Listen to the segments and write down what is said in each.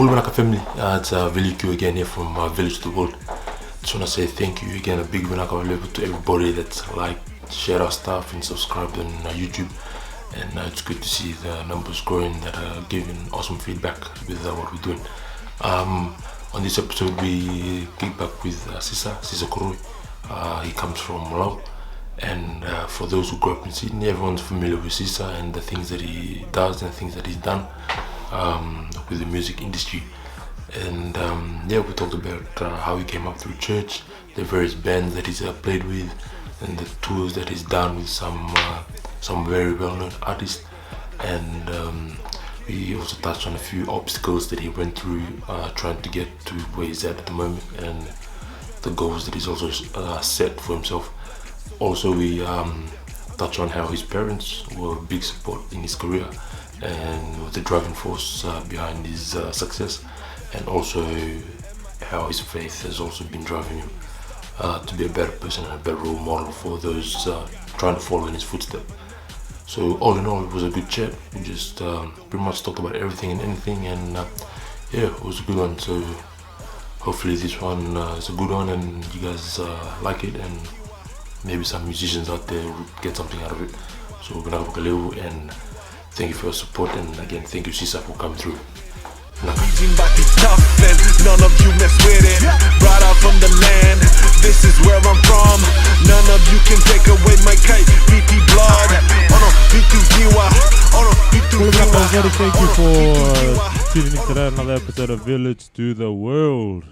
Vinaka family, it's Village Q again here from Village to the World. Just want to say thank you again, a big Vinaka level to everybody that's share our stuff and subscribe on YouTube. And it's good to see the numbers growing that are giving awesome feedback with what we're doing. On this episode we kick back with Sisa Koroi. He comes from Malawi. And for those who grew up in Sydney, everyone's familiar with Sisa and the things that he does and the things that he's done with the music industry. And we talked about how he came up through church, the various bands that he's played with, and the tours that he's done with some very well-known artists. And we also touched on a few obstacles that he went through trying to get to where he's at the moment, and the goals that he's also set for himself. Also, we touch on how his parents were a big support in his career and were the driving force behind his success, and also how his faith has also been driving him to be a better person and a better role model for those trying to follow in his footsteps. So all in all, it was a good chat. We just pretty much talked about everything and anything, and it was a good one. So hopefully this one is a good one and you guys like it, and maybe some musicians out there will get something out of it. So we're gonna have a look, and thank you for your support, and again thank you Sisa for coming through. Fijian but it's tough and none of you mess with it. Brought out from the land, this is where I'm from. None of you can take away my kite. BP blood, oh no, BP Ziwa, oh no, BP Ziwa. Thank you for tuning in to another episode of Village to the World.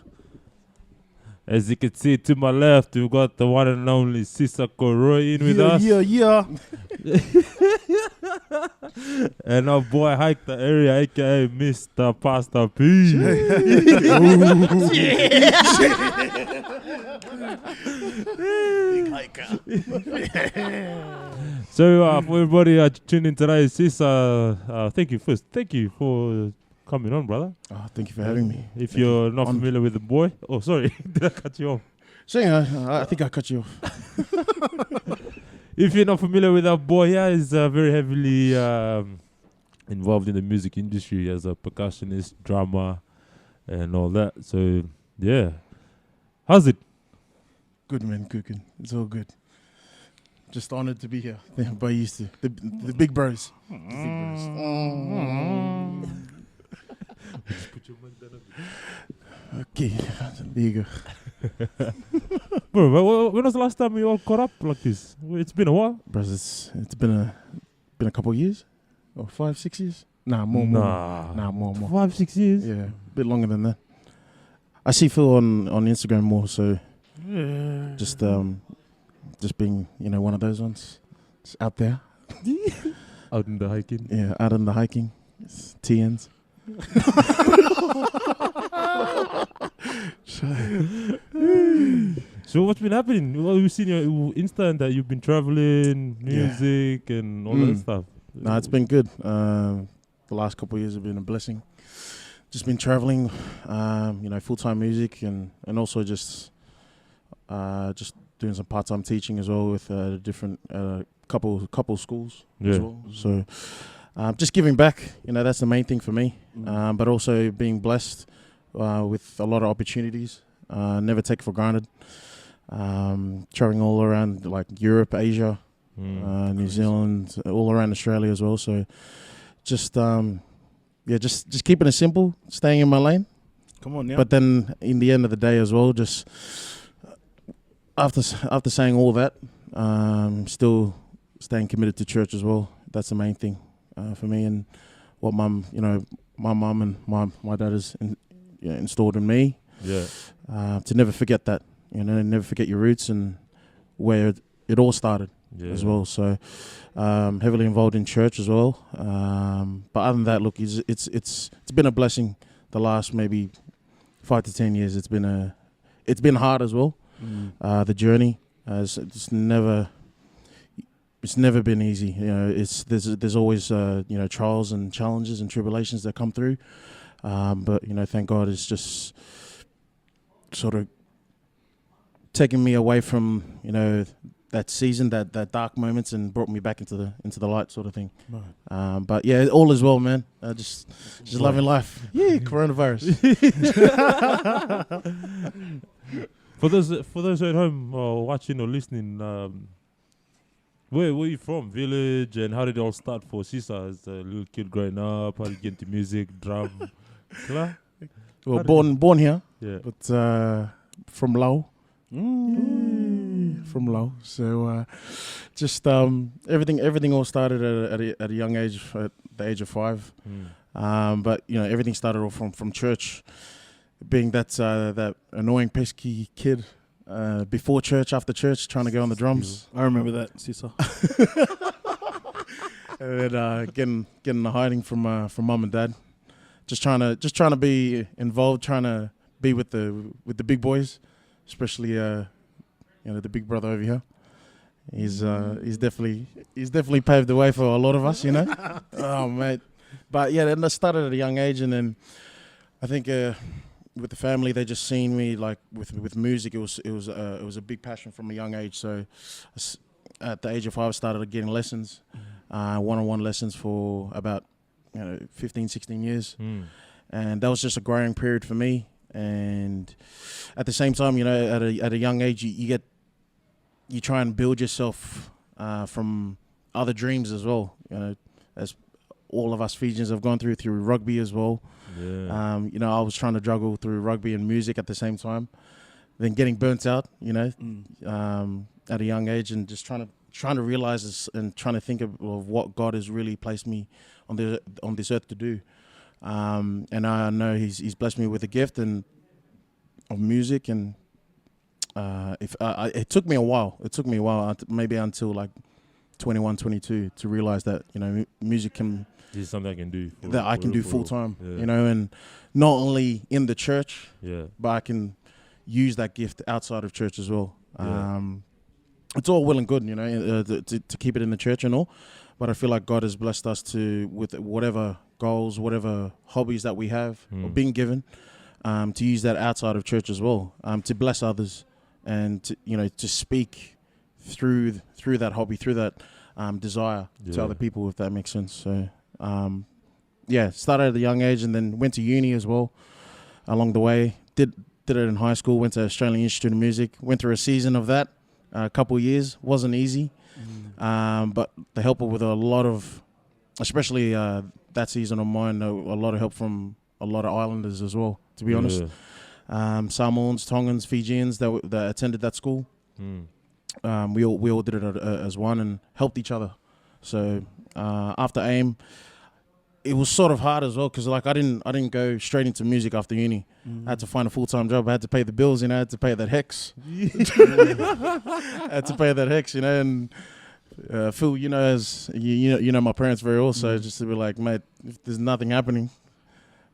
As you can see to my left, we've got the one and only Sisa Koroi in with us. Yeah. And our boy Hike the Area, aka Mr. Pastor P. Big hiker. So for everybody tuning in today, Sisa, thank you for coming on, brother. Oh, thank you for having me. If you're not familiar with the boy, oh sorry, did I cut you off? I think I cut you off. If you're not familiar with our boy, he's very heavily involved in the music industry as a percussionist, drummer, and all that. So yeah, how's it? Good, man. Good. It's all good. Just honored to be here. By used to the big bros. The big bros. Just put your mic down. Okay, there you go. Bro, when was the last time you all caught up like this? It's been a while. Bros, it's been a couple of years, or 5-6 years. More. 5-6 years. Yeah, a bit longer than that. I see Phil on Instagram more, so just being one of those ones, just out there, out in the hiking. Yeah, out in the hiking. It's TNs. So what's been happening? Well, we've seen your Insta and that you've been traveling, music and all that stuff. No, it's been good. The last couple of years have been a blessing. Just been traveling, full-time music and also just doing some part-time teaching as well with different couple schools as well. So just giving back, that's the main thing for me. But also being blessed with a lot of opportunities. Never take for granted. Traveling all around like Europe, Asia, New Zealand, all around Australia as well. So just keeping it simple, staying in my lane. Come on now. But then in the end of the day as well, just after saying all that, still staying committed to church as well. That's the main thing for me, and what my mum and my dad has installed in me. Yeah. To never forget that, never forget your roots and where it all started as well. So heavily involved in church as well. But other than that, look, it's been a blessing. The last maybe 5 to 10 years, it's been hard as well. The journey it's never been easy. There's always trials and challenges and tribulations that come through. But thank God it's just sort of taking me away from that season, that dark moments, and brought me back into the light, sort of thing. Right. But yeah, all is well, man. Just loving life. Yeah, coronavirus. For those at home watching or listening, where were you from? Village, and how did it all start for Sisa as a little kid growing up? How did you get into music, drum? Klar? Well, born here, Yeah. but from Lao. From Lao. So just everything all started at a young age, at the age of 5. But everything started off from church, being that annoying pesky kid. Before church, after church, trying to go on the drums. I remember that, Sisa. And then getting the hiding from mum and dad. Just trying to be involved, trying to be with the big boys, especially the big brother over here. He's definitely paved the way for a lot of us, Oh mate, but yeah, then I started at a young age, and then I think with the family, they just seen me like with music. It was a big passion from a young age. So at the age of 5, I started getting lessons, one-on-one lessons for about 15, 16 years, and that was just a growing period for me. And at the same time, at a young age, you try and build yourself from other dreams as well. As all of us Fijians have gone through rugby as well. Yeah. I was trying to juggle through rugby and music at the same time, then getting burnt out. At a young age, and just trying to realize this and trying to think of what God has really placed me on this earth to do. And I know He's blessed me with a gift of music, and it took me a while. It took me a while, maybe until like 21, 22, to realize that music can. This is something I can do. That I can do full time. Yeah. And not only in the church, Yeah. but I can use that gift outside of church as well. Yeah. It's all well and good, to keep it in the church and all, but I feel like God has blessed us with whatever goals, whatever hobbies that we have or been given, to use that outside of church as well, to bless others, and to speak through that hobby, through that desire to other people, if that makes sense. So started at a young age, and then went to uni as well along the way. Did it in high school, went to Australian Institute of Music, went through a season of that, a couple of years. Wasn't easy, but the help with a lot of, especially that season of mine, a lot of help from a lot of islanders as well, to be honest. Samoans, Tongans, Fijians that attended that school. We all did it as one and helped each other. So after AIM, it was sort of hard as well, because I didn't go straight into music after uni. I had to find a full-time job. I had to pay the bills, I had to pay that HEX. And Phil, as my parents very well, so just to be like, mate, if there's nothing happening,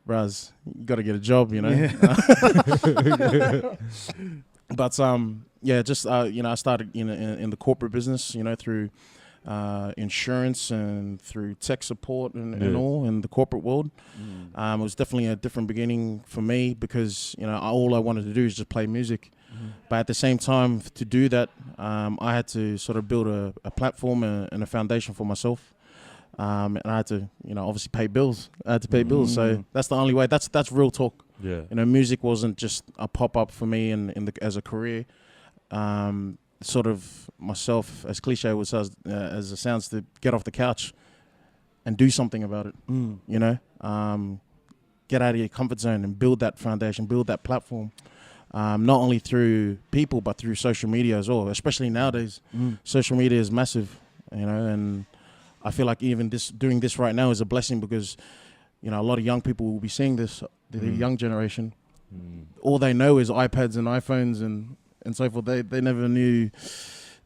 bros, you got to get a job, But I started in the corporate business, through insurance and through tech support and all in the corporate world. It was definitely a different beginning for me, because all I wanted to do is just play music. But at the same time, to do that, I had to sort of build a platform and a foundation for myself. And I had to obviously pay bills. I had to pay bills, so that's the only way. That's real talk. Yeah. Music wasn't just a pop-up for me as a career. Sort of myself, as cliche as it sounds, to get off the couch and do something about it. Get out of your comfort zone and build that foundation, build that platform. Not only through people, but through social media as well. Especially nowadays, social media is massive. And I feel like even doing this right now is a blessing, because a lot of young people will be seeing this. The young generation, all they know is iPads and iPhones and so forth. They never knew.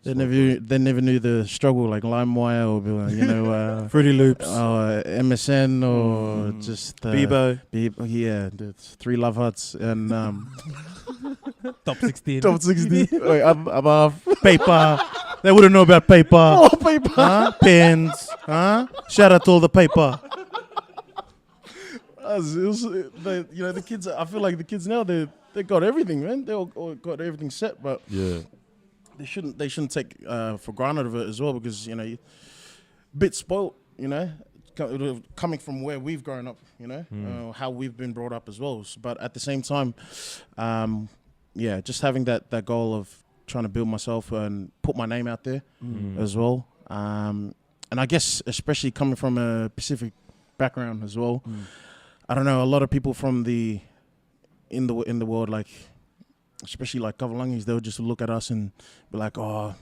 They never knew the struggle, like LimeWire or Fruity Loops, MSN, or just Bebo. The 3 Love Huts and Top 16. Top 16. Wait, above Paper. They wouldn't know about paper. Oh, paper. Huh? Pens. Huh? Shout out to all the paper. The kids. I feel like the kids now they got everything, man. They all got everything set. But they shouldn't take for granted of it as well, because bit spoilt, coming from where we've grown up, how we've been brought up as well. But at the same time, just having that goal of trying to build myself and put my name out there as well. And I guess especially coming from a Pacific background as well, I don't know, a lot of people from in the world, like especially like Kavalangis, they'll just look at us and be like, oh,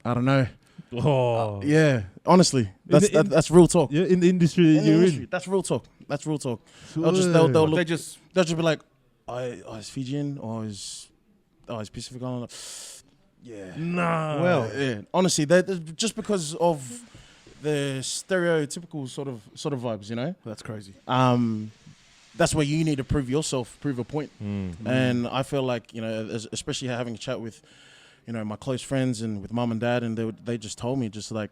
I don't know. Oh, Yeah, honestly, that's real talk. yeah. In the industry, you're in. That's real talk. That's real talk. Sure. They'll They look, just they'll just be like, oh, it's Fijian, or it's Pacific Island. Yeah. Nah. Well, yeah. Honestly, just because of the stereotypical sort of vibes, that's crazy. that's where you need to prove yourself, prove a point. Mm. And I feel like, especially having a chat with, my close friends and with mum and dad, and they just told me, just like,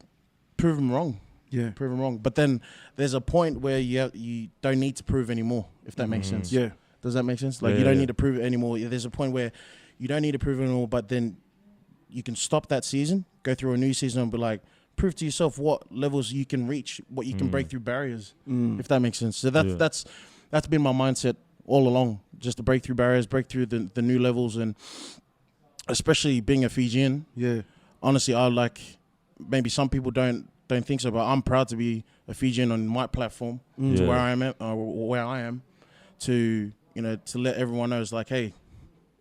prove them wrong. Yeah. Prove them wrong. But then there's a point where you don't need to prove anymore, if that makes sense. Yeah. Does that make sense? Like, Yeah, you don't yeah. need to prove it anymore. There's a point where you don't need to prove it anymore, but then you can stop that season, go through a new season, and be like, prove to yourself what levels you can reach, what you can break through barriers, if that makes sense. So that's been my mindset all along, just to break through barriers, break through the new levels, and especially being a Fijian. Yeah. Honestly, I like, maybe some people don't think so, but I'm proud to be a Fijian on my platform, to Yeah. where I am at, or where I am, to to let everyone know, it's like, hey,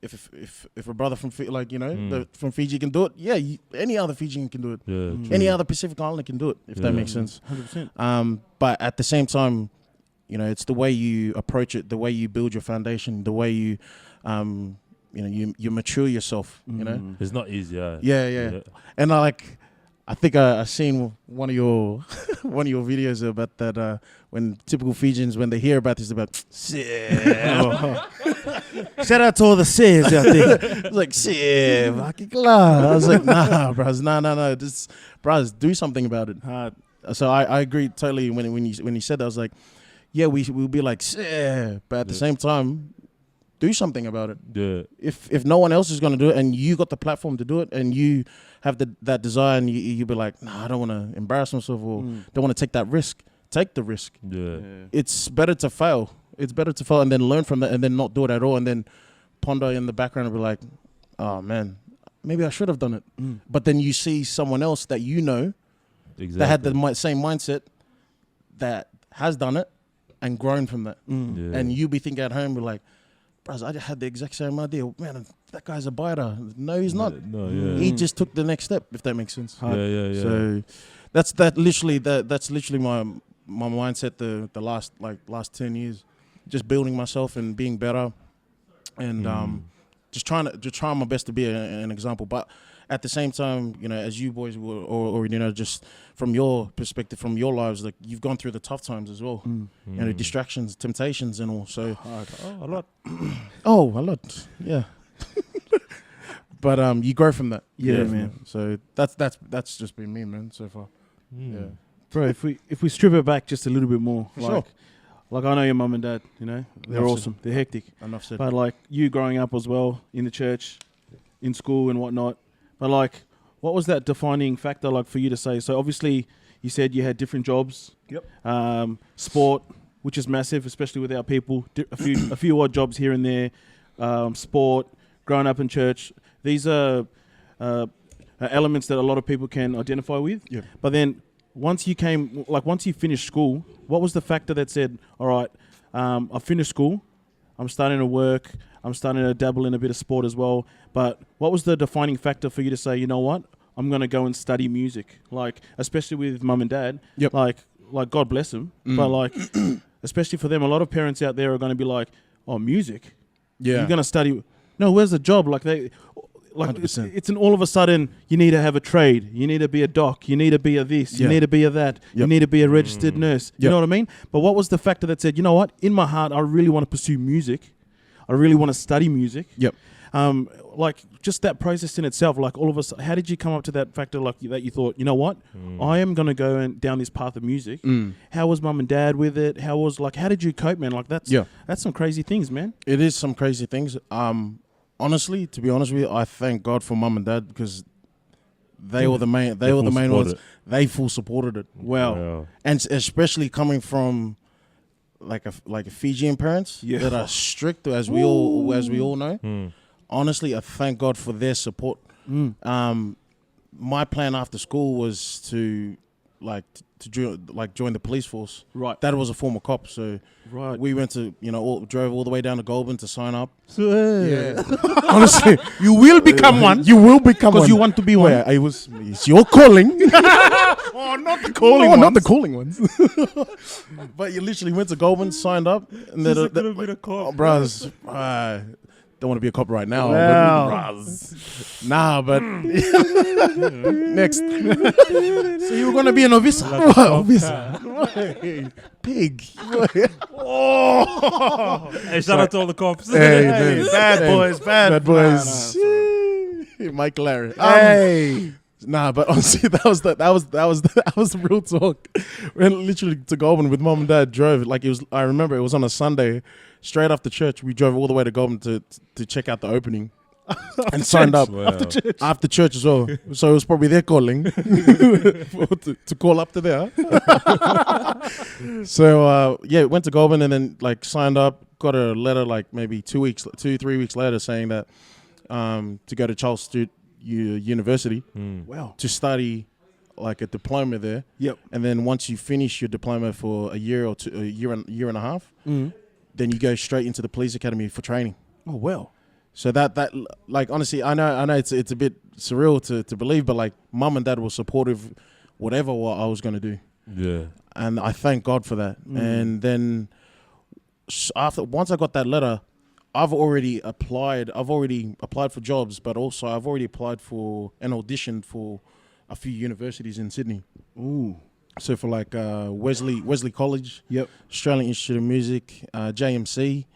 if a brother from from Fiji can do it, any other Fijian can do it. Yeah. Any other Pacific Islander can do it, if that makes sense. 100%. But at the same time, it's the way you approach it, the way you build your foundation, the way you, you mature yourself. It's not easy. Yeah. And I think I seen one of your videos about that, when typical Fijians, when they hear about this, about Shout out to all the Sears out there. it's like I was like, nah, bros, no, just bros, do something about it. So I agree totally when you said that. I was like, yeah, we'll be like, but at the same time, do something about it. Yeah. If no one else is gonna do it, and you got the platform to do it, and you have that desire, and you be like, nah, I don't want to embarrass myself, or don't want to take that risk. Take the risk. Yeah. It's better to fail. It's better to fail and then learn from that, and then not do it at all, and then ponder in the background and be like, oh man, maybe I should have done it. But then you see someone else that Exactly. that had the same mindset, that has done it and grown from that. Yeah. And you be thinking at home, be like, bros, I just had the exact same idea. Man, that guy's a biter. No, he's not. No, yeah. He just took the next step, if that makes sense. Yeah. So that's literally my mindset the last 10 years, just building myself and being better, and just trying my best to be an example. But at the same time, as you boys will, or just from your perspective, from your lives, like, you've gone through the tough times as well, distractions, temptations, and all. So a lot. a lot, yeah. But you grow from that. Yeah, man. So that's just been me, man, so far. Yeah. Bro, if we strip it back just a little bit more, Sure. like I know your mum and dad, they're Enough awesome. They're hectic. Enough said. But like you growing up as well in the church, in school and whatnot. But like, what was that defining factor like for you to say? So obviously you said you had different jobs. Yep. Sport, which is massive, especially with our people. A few odd jobs here and there. Sport, growing up in church. These are elements that a lot of people can identify with. Yeah. But then once you finished school, what was the factor that said, all right, I finished school, I'm starting to work, I'm starting to dabble in a bit of sport as well. But what was the defining factor for you to say, you know what, I'm going to go and study music? Like, especially with mum and dad, Yep. like God bless them. But like, especially for them, a lot of parents out there are going to be like, oh, music? Yeah. You're going to study? No, where's the job? Like it's 100%. an all of a sudden, you need to have a trade. You need to be a doc. You need to be a this. You Yeah. need to be a that. You Yep. need to be a registered nurse. You Yep. know what I mean? But what was the factor that said, you know what? In my heart, I really want to pursue music. I really want to study music. Yep. Like just that process in itself, like all of us, how did you come up to that factor like that you thought, you know what? I am going to go down this path of music. How was mum and dad with it? How did you cope, man? Like that's some crazy things, man. It is some crazy things. Honestly, to be honest with you, I thank God for mum and dad, because They were the main. They were the main ones. They full supported it. Wow. And especially coming from like a Fijian parents Yeah. that are strict, as we all know. Honestly, I thank God for their support. My plan after school was to join the police force. Right. That was a former cop, so Right. we went to drove all the way down to Goulburn to sign up. Yeah. Honestly, you will become one. You will become one Because you want to be one. Yeah, it's your calling. Oh, not the calling ones. Not the calling ones. But you literally went to Goulburn, signed up, and then Could have been a cop. bros, don't want to be a cop right now. Wow. Nah, but next. So you were going to be an officer. Pig. Hey, shout out to all the cops. Hey, Hey, man. bad Hey, boys, bad boys. Mike Larry. Hey. Nah, but honestly, that was the real talk. We went literally to Goulburn with mom and dad. Drove like it was. I remember it was on a Sunday. Straight after church, we drove all the way to Goulburn to check out the opening and signed up Wow. after church as well. So it was probably their calling to call up to there. So went to Goulburn and then like signed up. Got a letter like maybe 3 weeks later saying that to go to Charles Sturt University Wow. to study like a diploma there. Yep. And then once you finish your diploma for a year or two, a year and a half, then you go straight into the police academy for training. Oh, well. So that like honestly, I know it's a bit surreal to believe, but like mum and dad were supportive, whatever what I was gonna do, Yeah. and I thank God for that. And then once I got that letter, I've already applied for jobs, but also I've already applied for an audition for a few universities in Sydney. Ooh. So for like Wesley College, Yep. Australian Institute of Music, JMC,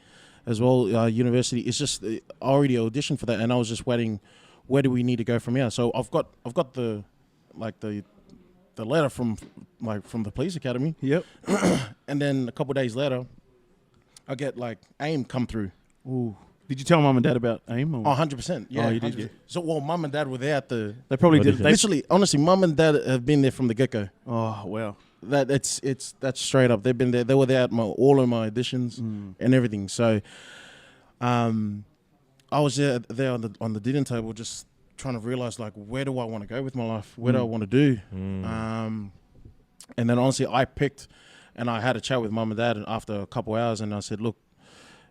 as well, university. It's just I already auditioned for that, and I was just waiting. Where do we need to go from here? So I've got the letter from the police academy, Yep. and then a couple of days later, I get like AIM come through. Ooh. Did you tell mum and dad about AIM? Or? 100%. Yeah, Oh, you did, 100%. yeah. So mum and dad were there at the. They probably What did. did They, Literally, honestly, mum and dad have been there from the get-go. oh, wow. That's straight up. They've been there. They were there at all of my auditions and everything. So, I was there on the dinner table, just trying to realize like where do I want to go with my life? Where do I want to do? And then honestly, I picked, and I had a chat with mum and dad after a couple hours, and I said, look,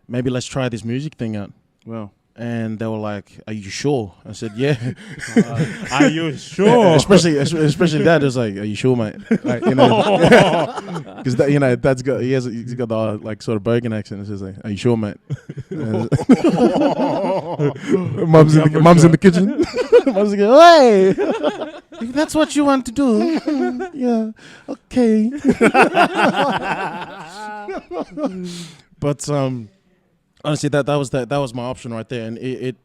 maybe let's try this music thing out. Wow. And they were like, "Are you sure?" I said, "Yeah." Are you sure? especially dad was like, "Are you sure, mate?" Like, you know, because dad's got he's got the like sort of Bogan accent. It's just like, "Are you sure, mate?" Mum's in the kitchen. Mum's like, "Hey, if that's what you want to do, yeah, okay." But honestly, that was my option right there, and it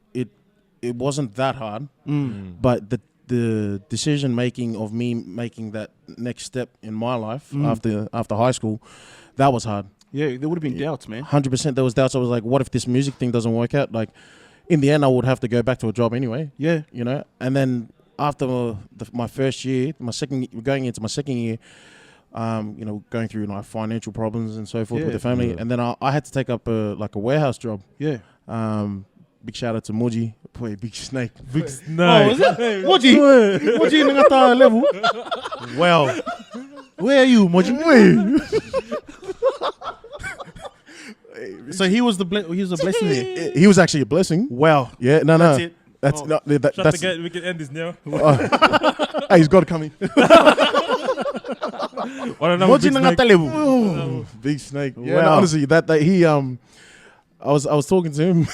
wasn't that hard. But the decision making of me making that next step in my life after high school, that was hard. Yeah, there would have been doubts, man. 100%. There was doubts. I was like, what if this music thing doesn't work out? Like, in the end, I would have to go back to a job anyway. Yeah. You know. And then after my first year, going into my second year, going through like financial problems and so forth with the family, and then I had to take up a warehouse job. Yeah. Big shout out to Moji, boy, big snake. Big snake. Moji nangata level. Well, Where are you, Moji? So he was a blessing here. he was actually a blessing. Wow. Yeah, no. That's it. That's not. That's. We can end this now. Hey, he's got it coming. Moji nangata level. Ooh, big snake. Yeah, no, Wow. honestly, that he I was talking to him,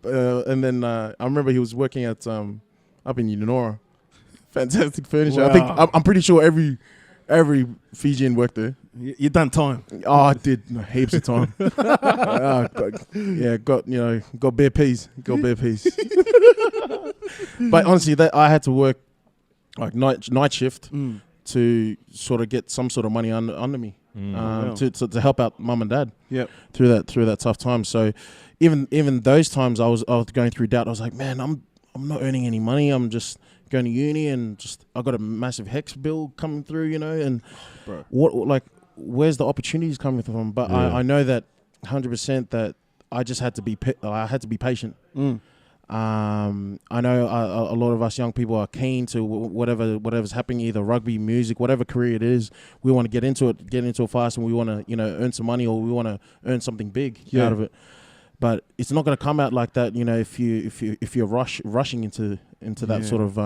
and then I remember he was working at up in Unanora. Fantastic furniture. Wow. I think I'm pretty sure every Fijian worked there. You done time. Oh, I did heaps of time. Got bare peas. But honestly, I had to work like night shift to sort of get some sort of money under me to help out mum and dad through that tough time. So even those times I was going through doubt. I was like, man, I'm not earning any money. I'm just going to uni and just I got a massive hex bill coming through, you know, and Bro. where's the opportunities coming from? But Yeah. I know that 100% that I just had to be patient. I know a lot of us young people are keen to whatever's happening, either rugby, music, whatever career it is. We want to get into it fast, and we want to, you know, earn some money, or we want to earn something big out of it. But it's not going to come out like that, you know, if you're rushing into that sort of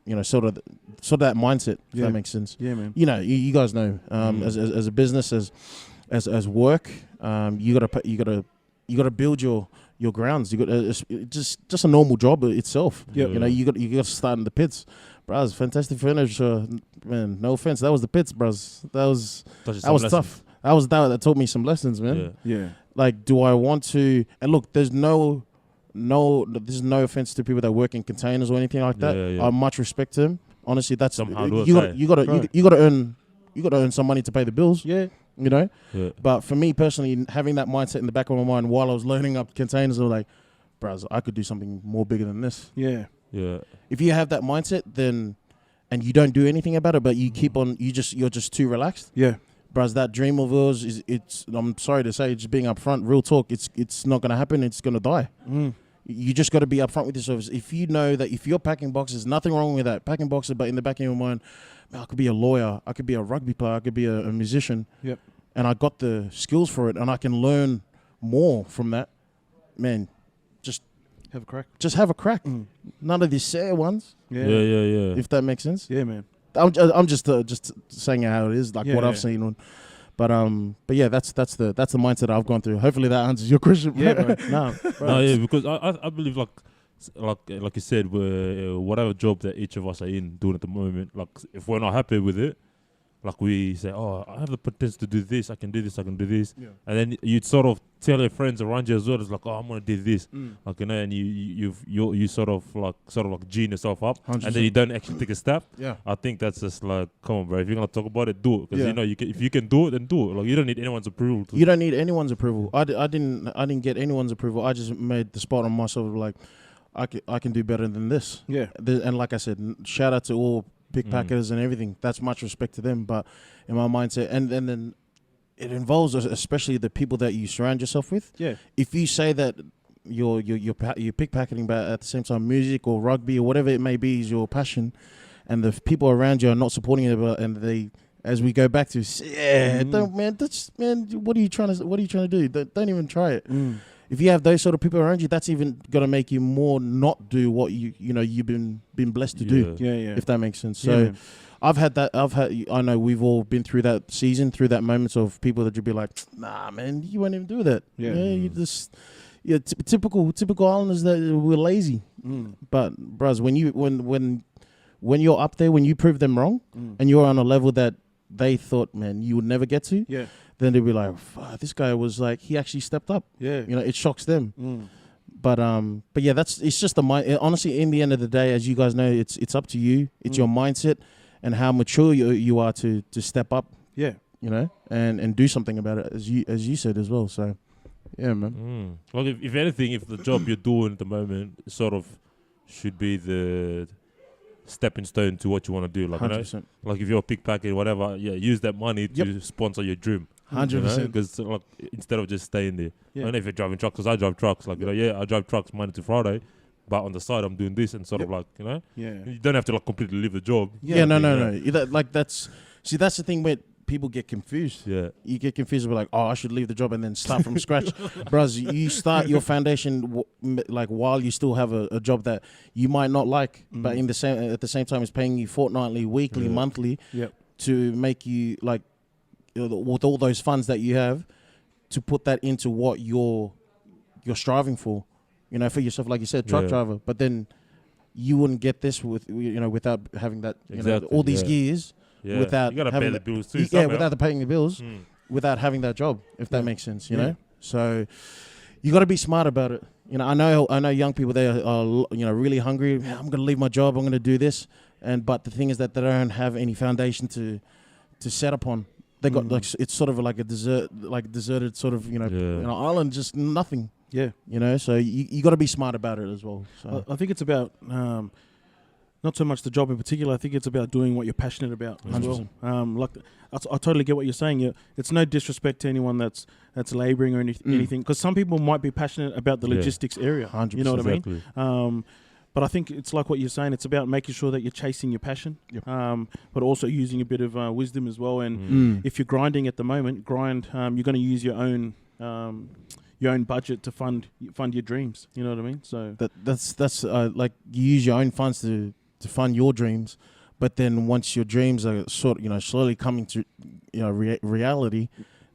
you know, sort of that mindset. If that makes sense. Yeah, man. You know, you guys know, as a business, as work, you gotta build your grounds. You got just a normal job itself. Yeah. You know, you got to start in the pits, bros. Fantastic finish, man. No offense, that was the pits, bros. That was tough. That taught me some lessons, man. Yeah. Like, do I want to? And look, there's no offense to people that work in containers or anything like that. Yeah. I much respect them. Honestly, that's Some hard work, you got to earn some money to pay the bills. Yeah. You know. Yeah. But for me personally, having that mindset in the back of my mind while I was learning up containers, I was like, bros, I could do something more bigger than this. Yeah. Yeah. If you have that mindset, then and you don't do anything about it, but you keep on, you're just too relaxed. Yeah. Bros, that dream of yours it's I'm sorry to say, just being upfront, real talk, it's not gonna happen. It's gonna die. You just got to be upfront with yourself. If you know that if you're packing boxes, nothing wrong with that, packing boxes, but in the back of your mind, man, I could be a lawyer, I could be a rugby player, I could be a musician. Yep. And I got the skills for it, and I can learn more from that. Man, just Have a crack. have a crack. None of these sad ones, Yeah. Yeah. if that makes sense. Yeah, man. I'm just saying how it is, like Yeah, what I've seen on. But yeah, that's the mindset I've gone through. Hopefully that answers your question. Yeah, bro. No, No, yeah, because I believe like you said, whatever job that each of us are in doing at the moment, like if we're not happy with it, like we say, oh, I have the potential to do this, I can do this, and then you'd sort of tell your friends around you as well. It's like, oh, I'm gonna do this, like, you know, and you sort of like gene yourself up, 100%. and then you don't actually take a step. Yeah. I think that's just like, come on, bro. If you're gonna talk about it, do it, because Yeah. you know if you can do it, then do it. Like, you don't need anyone's approval. You don't need anyone's approval. I didn't get anyone's approval. I just made the spot on myself, like I can do better than this. Yeah. And like I said, shout out to all pickpackers and everything. That's much respect to them. But in my mindset, and then it involves especially the people that you surround yourself with. Yeah. If you say that you're pickpacketing, but at the same time music or rugby or whatever it may be is your passion, and the people around you are not supporting it, and they, as we go back to, what are you trying to do? Don't even try it. If you have those sort of people around you, that's even gonna make you more not do what you've been blessed to do. Yeah. If that makes sense. Yeah, So man. I know we've all been through that season, through that moments of people that you'd be like, nah, man, you won't even do that. Yeah. You just, typical islanders that we're lazy. But bros, when you're up there, when you prove them wrong, and you're on a level that they thought, man, you would never get to, Yeah. then they'll be like, this guy was like, he actually stepped up. Yeah. You know, it shocks them. But yeah, it's just the mind. Honestly, in the end of the day, as you guys know, it's up to you. It's your mindset and how mature you are to step up. Yeah. You know, and do something about it, as you said as well. So, yeah, man. Like if anything, if the job you're doing at the moment sort of should be the stepping stone to what you want to do, like 100%. like if you're a pickpacker, whatever, use that money to sponsor your dream. 100%. Because like instead of just staying there, Yeah. I don't know if you're driving trucks, because I drive trucks. Like I drive trucks Monday to Friday, but on the side I'm doing this and sort of like Yeah. you don't have to like completely leave the job. Yeah, no. That's the thing where people get confused. Yeah. You get confused with like, oh, I should leave the job and then start from scratch. Bros, you start your foundation like while you still have a job that you might not like, but at the same time it's paying you fortnightly, weekly, monthly to make you like, with all those funds that you have, to put that into what you're striving for, for yourself, like you said, truck driver. But then you wouldn't get this without having that, all these years. Yeah. Without you gotta having pay the bills too. without paying the bills, without having that job, if that makes sense, you know. So you got to be smart about it. I know young people, they are really hungry. Man, I'm gonna leave my job. I'm gonna do this, but the thing is that they don't have any foundation to set upon. They got like, it's sort of like a deserted sort of island, just nothing. Yeah. So you got to be smart about it as well. So I think it's about not so much the job in particular. I think it's about doing what you're passionate about as well. I totally get what you're saying. It's no disrespect to anyone that's labouring or anything, because some people might be passionate about the logistics area. 100%. You know what Exactly. I mean? But I think it's like what you're saying. It's about making sure that you're chasing your passion, but also using a bit of wisdom as well. And if you're grinding at the moment, you're going to use your own budget to fund your dreams. You know what I mean? So that's like you use your own funds to fund your dreams, but then once your dreams are slowly coming to reality,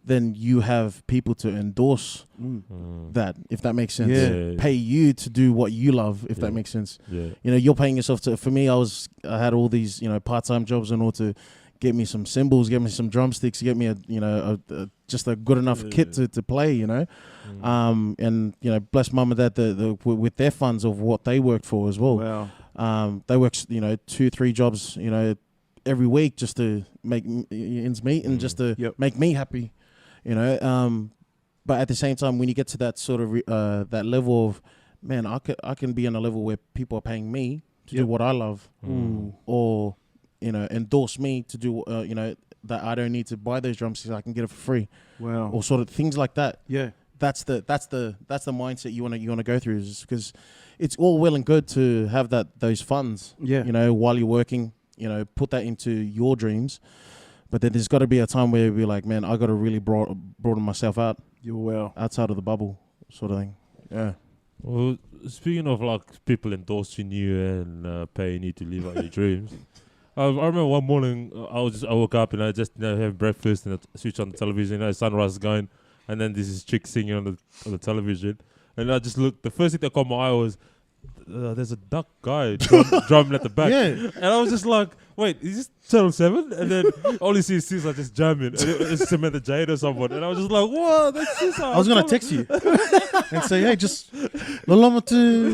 then you have people to endorse that, if that makes sense. Yeah. Pay you to do what you love, if that makes sense. Yeah. You're paying yourself to. For me, I had all these part-time jobs in order to get me some cymbals, get me some drumsticks, get me just a good enough kit to play. And bless mum and dad with their funds of what they worked for as well. wow. They work 2-3 jobs every week just to make ends meet and just to make me happy. But at the same time, when you get to that sort of that level of, man, I can be on a level where people are paying me to do what I love, or endorse me to do that I don't need to buy those drumsticks, I can get it for free. Wow. Or sort of things like that. Yeah. That's the mindset you want to go through, is because it's all well and good to have those funds. Yeah. While you're working, put that into your dreams. But then there's got to be a time where you're like, man, I got to really broaden myself out. Outside of the bubble, sort of thing. Yeah. Well, speaking of like people endorsing you and paying you to live out your dreams, I remember one morning I woke up and I just have breakfast and I switch on the television. Sunrise is going, and then this is chick singing on the television, and I just looked. The first thing that caught my eye was there's a duck guy drumming at the back, and I was just like, wait, is this Channel 7? And then all you see is Sisa just jamming, and it's Samantha Jade or someone, and I was just like, whoa, that's Sisa. I was gonna text you and say, hey, just Loloma to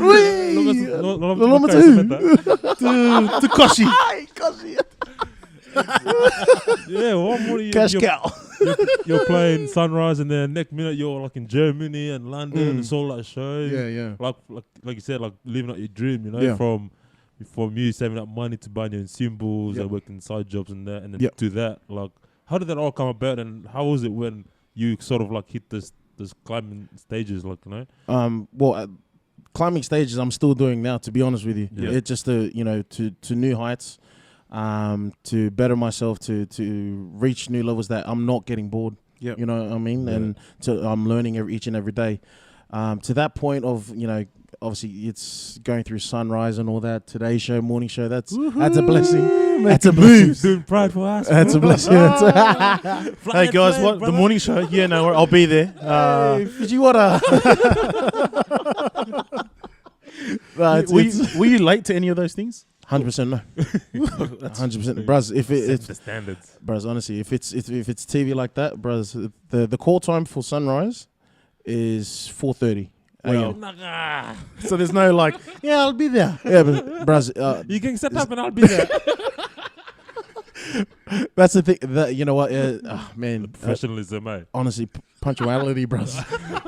Koshi. Yeah, one morning Cash cow. you're playing Sunrise, and then next minute you're like in Germany and London. It's all like shows. Yeah. Like you said, like living out your dream. From you saving up money to buy your own cymbals and working side jobs and that, and then to that. Like, how did that all come about, and how was it when you sort of like hit this climbing stages, like climbing stages I'm still doing now, to be honest with you. Yeah. It's just to new heights, to better myself, to reach new levels that I'm not getting bored. Yep. You know what I mean? And I'm learning each and every day. To that point of, obviously it's going through Sunrise and all that, Today Show, Morning Show, that's a blessing. That's a blessing. Doing Pride for us. That's a blessing. Hey guys, what the morning show? Yeah, no, I'll be there. Hey, Fujiwara. Were you late to any of those things? 100% no. 100%, bruz. If it's the standards, bruz, honestly, if it's TV like that, bruz, the call time for Sunrise is 4:30 a.m. So there's no like, yeah, I'll be there. Yeah, but bruz, you can set up and I'll be there. that's the thing. That you know what, man, Professionalism, eh? honestly, punctuality, bruz.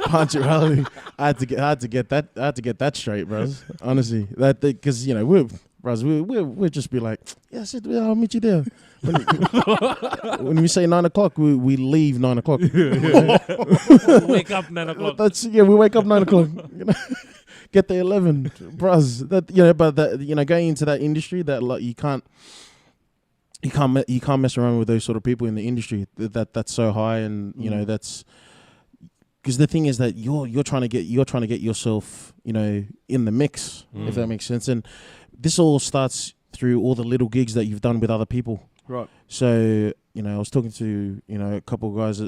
Punctuality. I had to get that straight, bruz. Honestly, that because we'll just be like, yeah, I'll meet you there. When we say 9 o'clock, we leave 9 o'clock. Wake up 9 o'clock. We wake up 9 o'clock. Get there 11, bruz. But going into that industry, that like you can't mess around with those sort of people in the industry. That's so high, and that's because the thing is that you're trying to get yourself in the mix, if that makes sense. And this all starts through all the little gigs that you've done with other people. Right. So, I was talking to, a couple of guys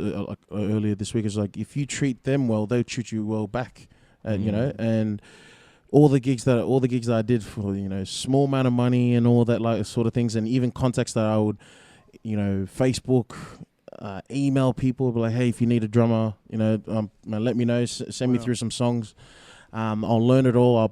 earlier this week. It's like, if you treat them well, they'll treat you well back. And all the gigs that I did for, small amount of money and all that like sort of things, and even contacts that I would, Facebook, email people, be like, hey, if you need a drummer, let me know, send me through some songs. I'll learn it all.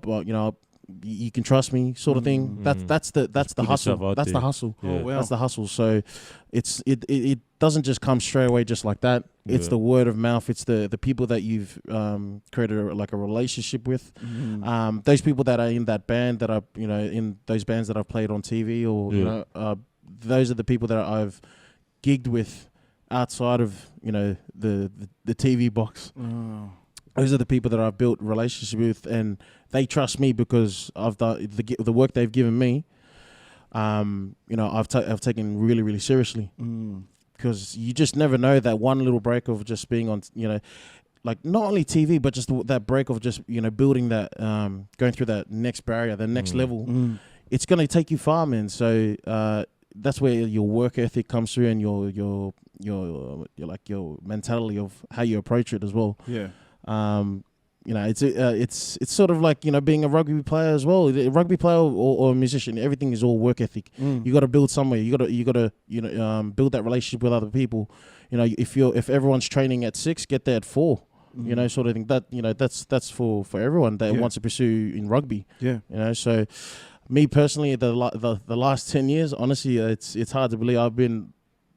You can trust me, sort of thing. That's the hustle. That's the hustle. Yeah. Oh, wow. That's the hustle. So it doesn't just come straight away just like that. It's Yeah. the word of mouth. It's the people that you've created a relationship with. Those people that are in that band that are in those bands that I've played on TV, or those are the people that I've gigged with outside of the TV box. Those are the people that I've built relationship with, and they trust me because of the work they've given me. I've taken really, really seriously, because you just never know that one little break of just being on, like not only TV, but just that break of just building that, going through that next barrier, the next level. It's gonna take you far, man. So that's where your work ethic comes through, and your mentality of how you approach it as well. Yeah. It's sort of like being a rugby player as well. A rugby player or a musician, everything is all work ethic. You got to build somewhere. You got to build that relationship with other people. If everyone's training at 6, get there at 4. Sort of thing. That that's for everyone that wants to pursue in rugby. Yeah. So me personally, the last 10 years, honestly, it's hard to believe.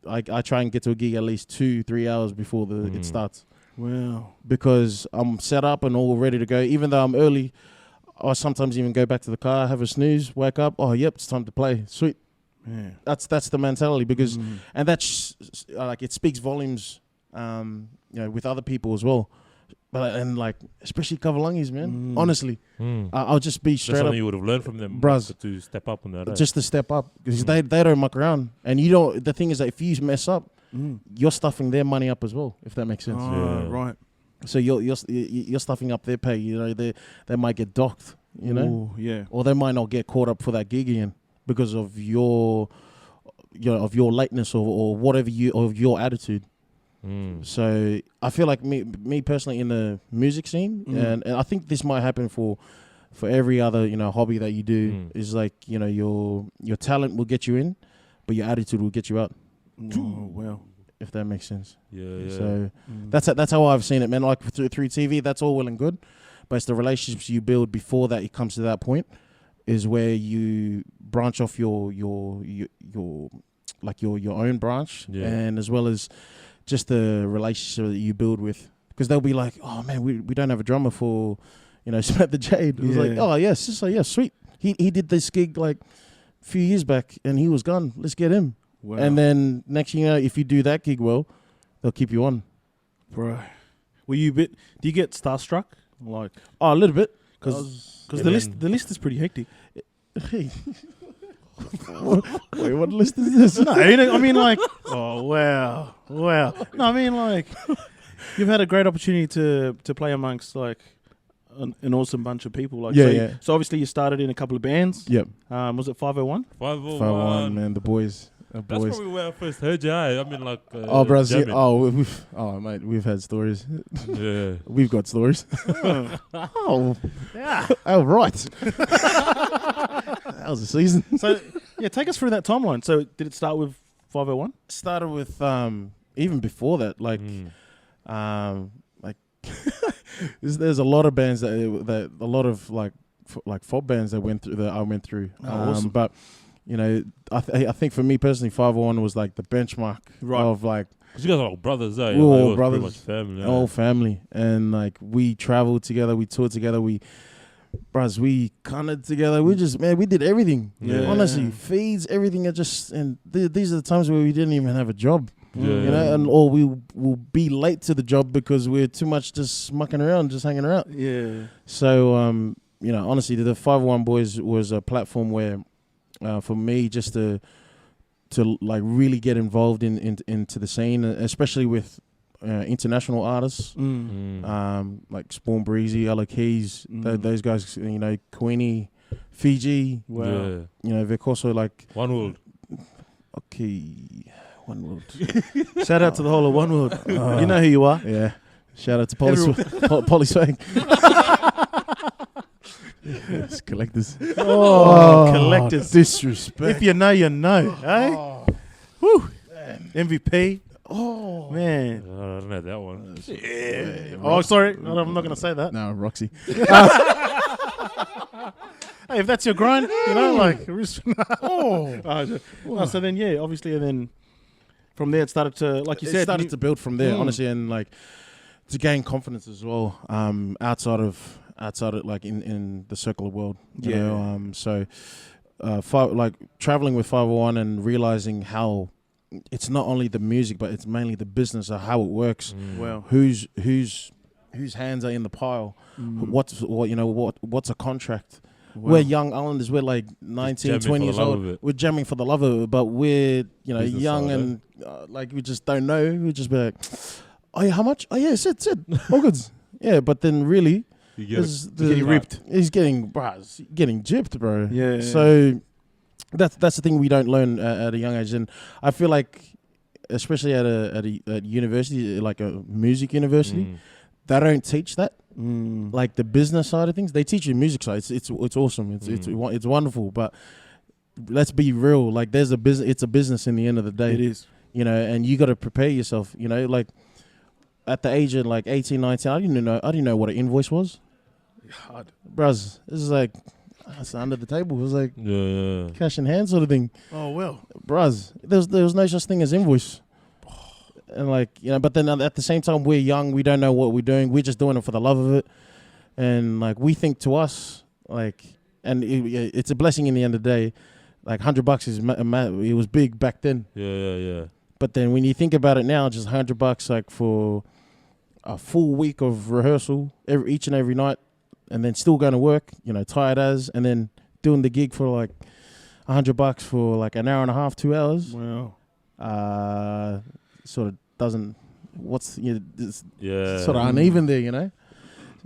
I try and get to a gig at least 2-3 hours before it starts. Wow. Because I'm set up and all ready to go. Even though I'm early, I sometimes even go back to the car, have a snooze, wake up. Oh, yep, it's time to play. Sweet. Yeah. That's the mentality, because and that's like it speaks volumes, with other people as well. But especially Kavalangis, man. Honestly, I'll just be That's straight something up, you would have learned from them, Braz. to step up on that. just to step up, because they don't muck around. And you don't. The thing is that if you mess up, you're stuffing their money up as well, if that makes sense. Right. So you're stuffing up their pay. They might get docked. Ooh, yeah. Or they might not get caught up for that gig again because of your lateness or whatever of your attitude. So I feel like me personally in the music scene, and I think this might happen for every other hobby that you do, is like your talent will get you in, but your attitude will get you out. Oh, wow. If that makes sense. Yeah. So that's how I've seen it, man. Like through TV, that's all well and good, but it's the relationships you build before that it comes to that point is where you branch off your own branch, and as well as just the relationship that you build with, because they'll be like, oh man, we don't have a drummer for Smack the Jade. It was like, oh yes, sweet. He did this gig like a few years back and he was gone. Let's get him. Wow. And then next thing you know, if you do that gig well, they'll keep you on. Bro, do you get starstruck? Like, Oh, a little bit. because the list is pretty hectic. Hey. Wait, what list is this? No, I mean like, oh wow. No, I mean like, you've had a great opportunity to play amongst like an awesome bunch of people. Like, So obviously you started in a couple of bands. Yep. Was it 501? 501. Man, the boys. That's probably where I first heard you. I mean, like. Bro, mate, we've had stories. Yeah. We've got stories. Oh, yeah. Oh, right. That was a season. So yeah, take us through that timeline. So did it start with 501? Started with even before that, like there's a lot of bands that a lot of like folk bands that I went through. Awesome. But I think for me personally, 501 was like the benchmark of like. Because you guys are all brothers, eh? We were all It was brothers. pretty much family. All family, and like we traveled together, we toured together, we conned together. We did everything. Yeah. Honestly, feeds, everything. These are the times where we didn't even have a job. Yeah. Or we will be late to the job because we're too much just mucking around, just hanging around. Yeah. So honestly, the 501 Boys was a platform where, for me, just to like really get involved into the scene, especially with international artists, like Spawn Breezy, Ella Keys, those guys, Queenie, Fiji. Wow. Yeah. They're also like One World. okay, One World. Shout out to the whole of One World. You know who you are. Yeah. Shout out to Polyswag. Yes, collectors. Oh, collectors. Disrespect. If you know, you know. Eh? Woo. MVP. Oh, Man. I don't know that one. Yeah. Oh, sorry. I'm not going to say that. No, Roxy. Hey, if that's your grind, like. So then, yeah, obviously, and then From there, it started to, like you it said, started to build from there, honestly, and like to gain confidence as well. Outside of like in the circular world, you know. So, like traveling with 501 and realizing how it's not only the music, but it's mainly the business of how it works. Wow. Whose hands are in the pile? What's a contract? Wow. We're young islanders. We're like 19, 20 years old. We're jamming for the love of it, but we're Business young side, and like we just don't know. We just be like, oh yeah, how much? Oh yeah, sit, all good. Yeah, but then really, You getting ripped. He's getting gypped, bro. Yeah. So that's the thing we don't learn at a young age, and I feel like, especially at a university, like a music university, they don't teach that. Like the business side of things, they teach you music side. It's awesome. It's wonderful. But let's be real. Like there's a business. It's a business in the end of the day. It is. You know, and you got to prepare yourself. You know, like at the age of like 18, 19, I didn't know what an invoice was. Hard. Bros, this is like it's under the table. It was like Yeah. cash in hand sort of thing. Oh well. Bros, there was no such thing as invoice. And like, you know, but then at the same time, we're young. We don't know what we're doing. We're just doing it for the love of it. And like, we think to us, like, and it's a blessing in the end of the day. Like $100 is, it was big back then. Yeah. But then when you think about it now, just $100 like for a full week of rehearsal each and every night, and then still going to work, you know, tired as, and then doing the gig for like $100 for like an hour and a half, 2 hours. Wow. Sort of doesn't. It's Yeah. sort of uneven there, you know.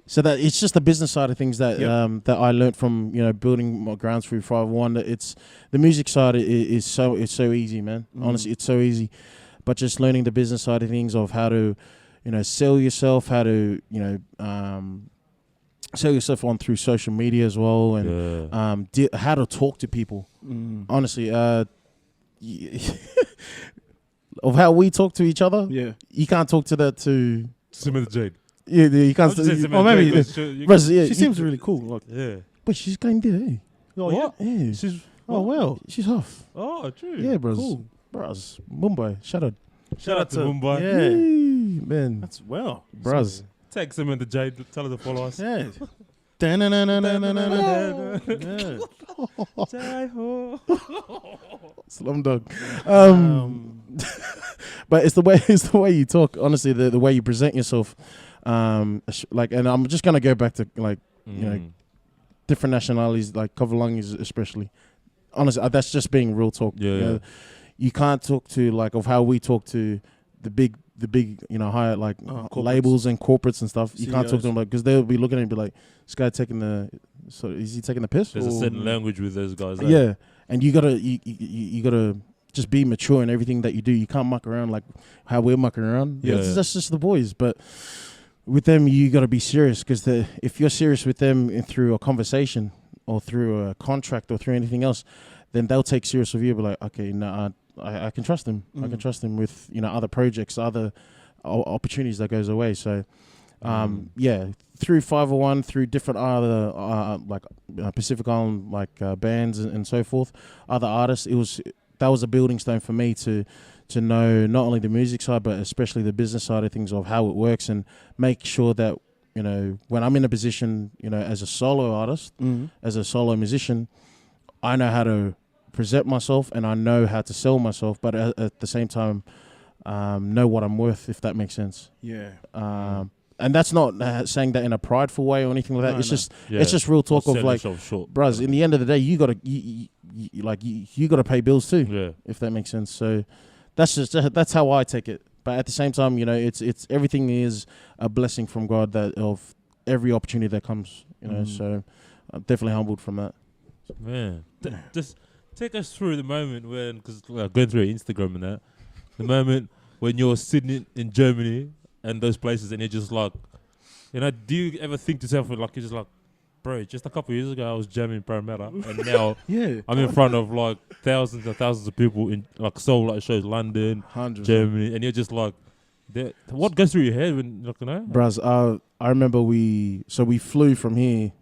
So that it's just the business side of things that that I learned from building my grounds through 501. That it's the music side is so easy, man. Honestly, it's so easy, but just learning the business side of things of how to sell yourself, how to sell yourself on through social media as well, and how to talk to people. Honestly, of how we talk to each other, you can't talk to that to Samantha Jade. Yeah, you can't. Or maybe She seems really cool. Like, yeah. But she's kind of there. Oh, Yeah. She's half. Oh, true. Yeah, bros. Cool. Bros. Mumbai. Shout out. Shout out to Mumbai. Yeah. Yay, man. That's well. Bros. Tag Samantha Jade. Tell her to follow us. Yeah. Slumdog. But it's the way you talk. Honestly, the way you present yourself. Like, and I'm just gonna go back to like different nationalities, like Kovulangis especially. Honestly, that's just being real talk. Yeah. You can't talk to like of how we talk to the big higher like labels and corporates and stuff. You can't talk to them like because they'll be looking at you and be like, this guy is he taking the piss? There's a certain language with those guys. Yeah, and you gotta just be mature in everything that you do. You can't muck around like how we're mucking around. Yeah. That's just the boys. But with them, you gotta be serious because if you're serious with them through a conversation or through a contract or through anything else, then they'll take serious of you. Be like, okay, no, I can trust him. I can trust him with other projects, other opportunities that goes away. So through 501, through different other Pacific Island bands and so forth, other artists, that was a building stone for me to know not only the music side but especially the business side of things of how it works and make sure that when I'm in a position as a solo artist, as a solo musician, I know how to present myself and I know how to sell myself, but at the same time know what I'm worth, if that makes sense. And that's not saying that in a prideful way or anything like that. It's just real talk of like, bros, in the end of the day, you gotta pay bills too, if that makes sense. So that's how I take it. But at the same time, it's everything is a blessing from God that of every opportunity that comes. So I'm definitely humbled from that. Man, just take us through the moment when, because going through Instagram and that, the moment when you're sitting in Germany and those places and you're just like, do you ever think to yourself, like, you're just like, bro, just a couple of years ago I was jamming in Parramatta and now I'm in front of like thousands and thousands of people in like soul shows, London, 100%. Germany, and you're just like, what goes through your head when, Bros, I remember we flew from here.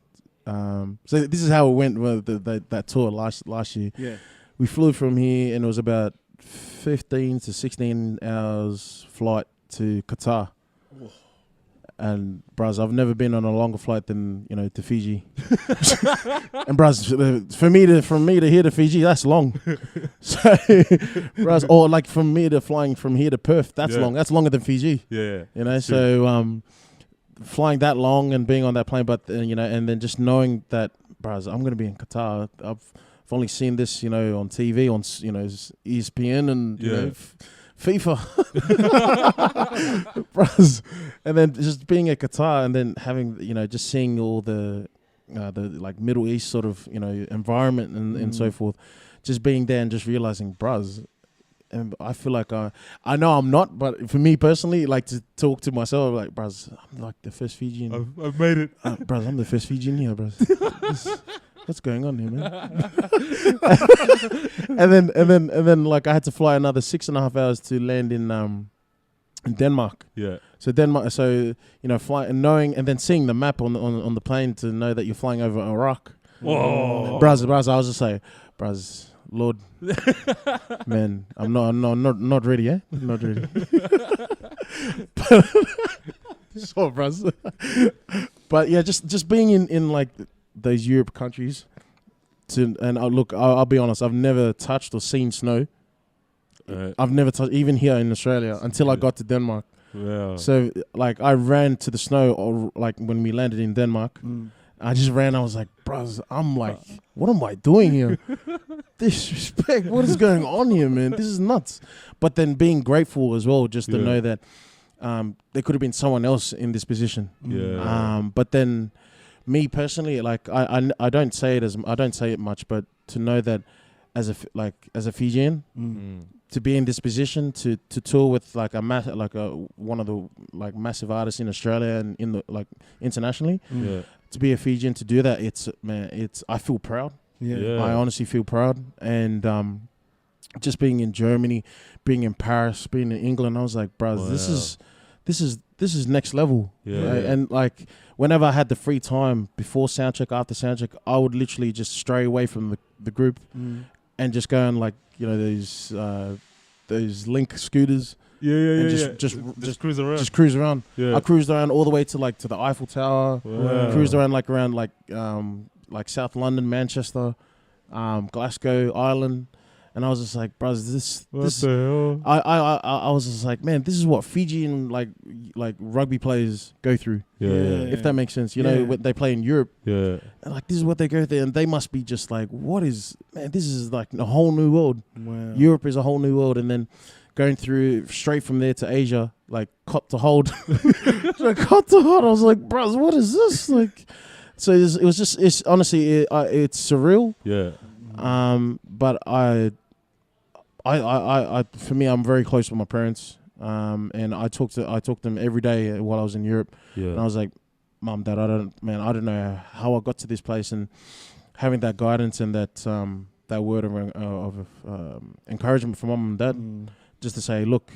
So this is how it went with that tour last year. Yeah. We flew from here and it was about 15 to 16 hours flight to Qatar. And bros, I've never been on a longer flight than to Fiji. And bros, from me to here to Fiji, that's long. So, bros, or like from me to flying from here to Perth, that's long. That's longer than Fiji. Yeah. So flying that long and being on that plane, but and then just knowing that, bros, I'm gonna be in Qatar. I've only seen this, on TV, on ESPN and FIFA, bros, and then just being at Qatar and then having just seeing all the like Middle East sort of environment and so forth, just being there and just realizing, bros, and I feel like I know I'm not, but for me personally, like to talk to myself, like, bros, I'm like the first Fijian. I've made it, bros. I'm the first Fijian here, bros. What's going on here, man? and then like I had to fly another 6.5 hours to land in Denmark. Yeah. So Denmark. So fly and knowing and then seeing the map on the plane to know that you're flying over Iraq. Whoa. Bros, I was just like, bros, Lord, man, I'm not ready, eh? Not ready. So, bros. But yeah, just being in like those Europe countries, I'll be honest, I've never touched or seen snow. I've never touched, even here in Australia, until I got to Denmark. Wow. So like I ran to the snow, or like when we landed in Denmark, I just ran. I was like, bros, I'm like, what am I doing here? Disrespect. What is going on here, man? This is nuts. But then being grateful as well, just to know that there could have been someone else in this position. Yeah. But then, me personally, like I don't say it much, but to know that as a Fijian, to be in this position to tour with like one of the like massive artists in Australia and in the like internationally, to be a Fijian, to do that, I feel proud. I honestly feel proud. And just being in Germany, being in Paris, being in England, I was like, bro, this is next level. Right? And like whenever I had the free time before soundcheck, after soundcheck, I would literally just stray away from the group and just go on like those Link scooters. Just cruise around. Just cruise around. Yeah. I cruised around all the way to the Eiffel Tower. Wow. Cruised around like South London, Manchester, Glasgow, Ireland. And I was just like, bros, this the hell? I was just like, man, this is what Fijian like rugby players go through. If that makes sense. When they play in Europe. And like this is what they go through, and they must be just like, this is like a whole new world. Wow. Europe is a whole new world, and then going through straight from there to Asia, like cop to hold. Cop to hold. I was like, bros, what is this? Like, so it's honestly it's surreal. Yeah. But I for me, I'm very close with my parents. And I talk to them every day while I was in Europe. Yeah. And I was like, Mom, Dad, I don't know how I got to this place, and having that guidance and that word of encouragement from Mom and Dad, just to say, look,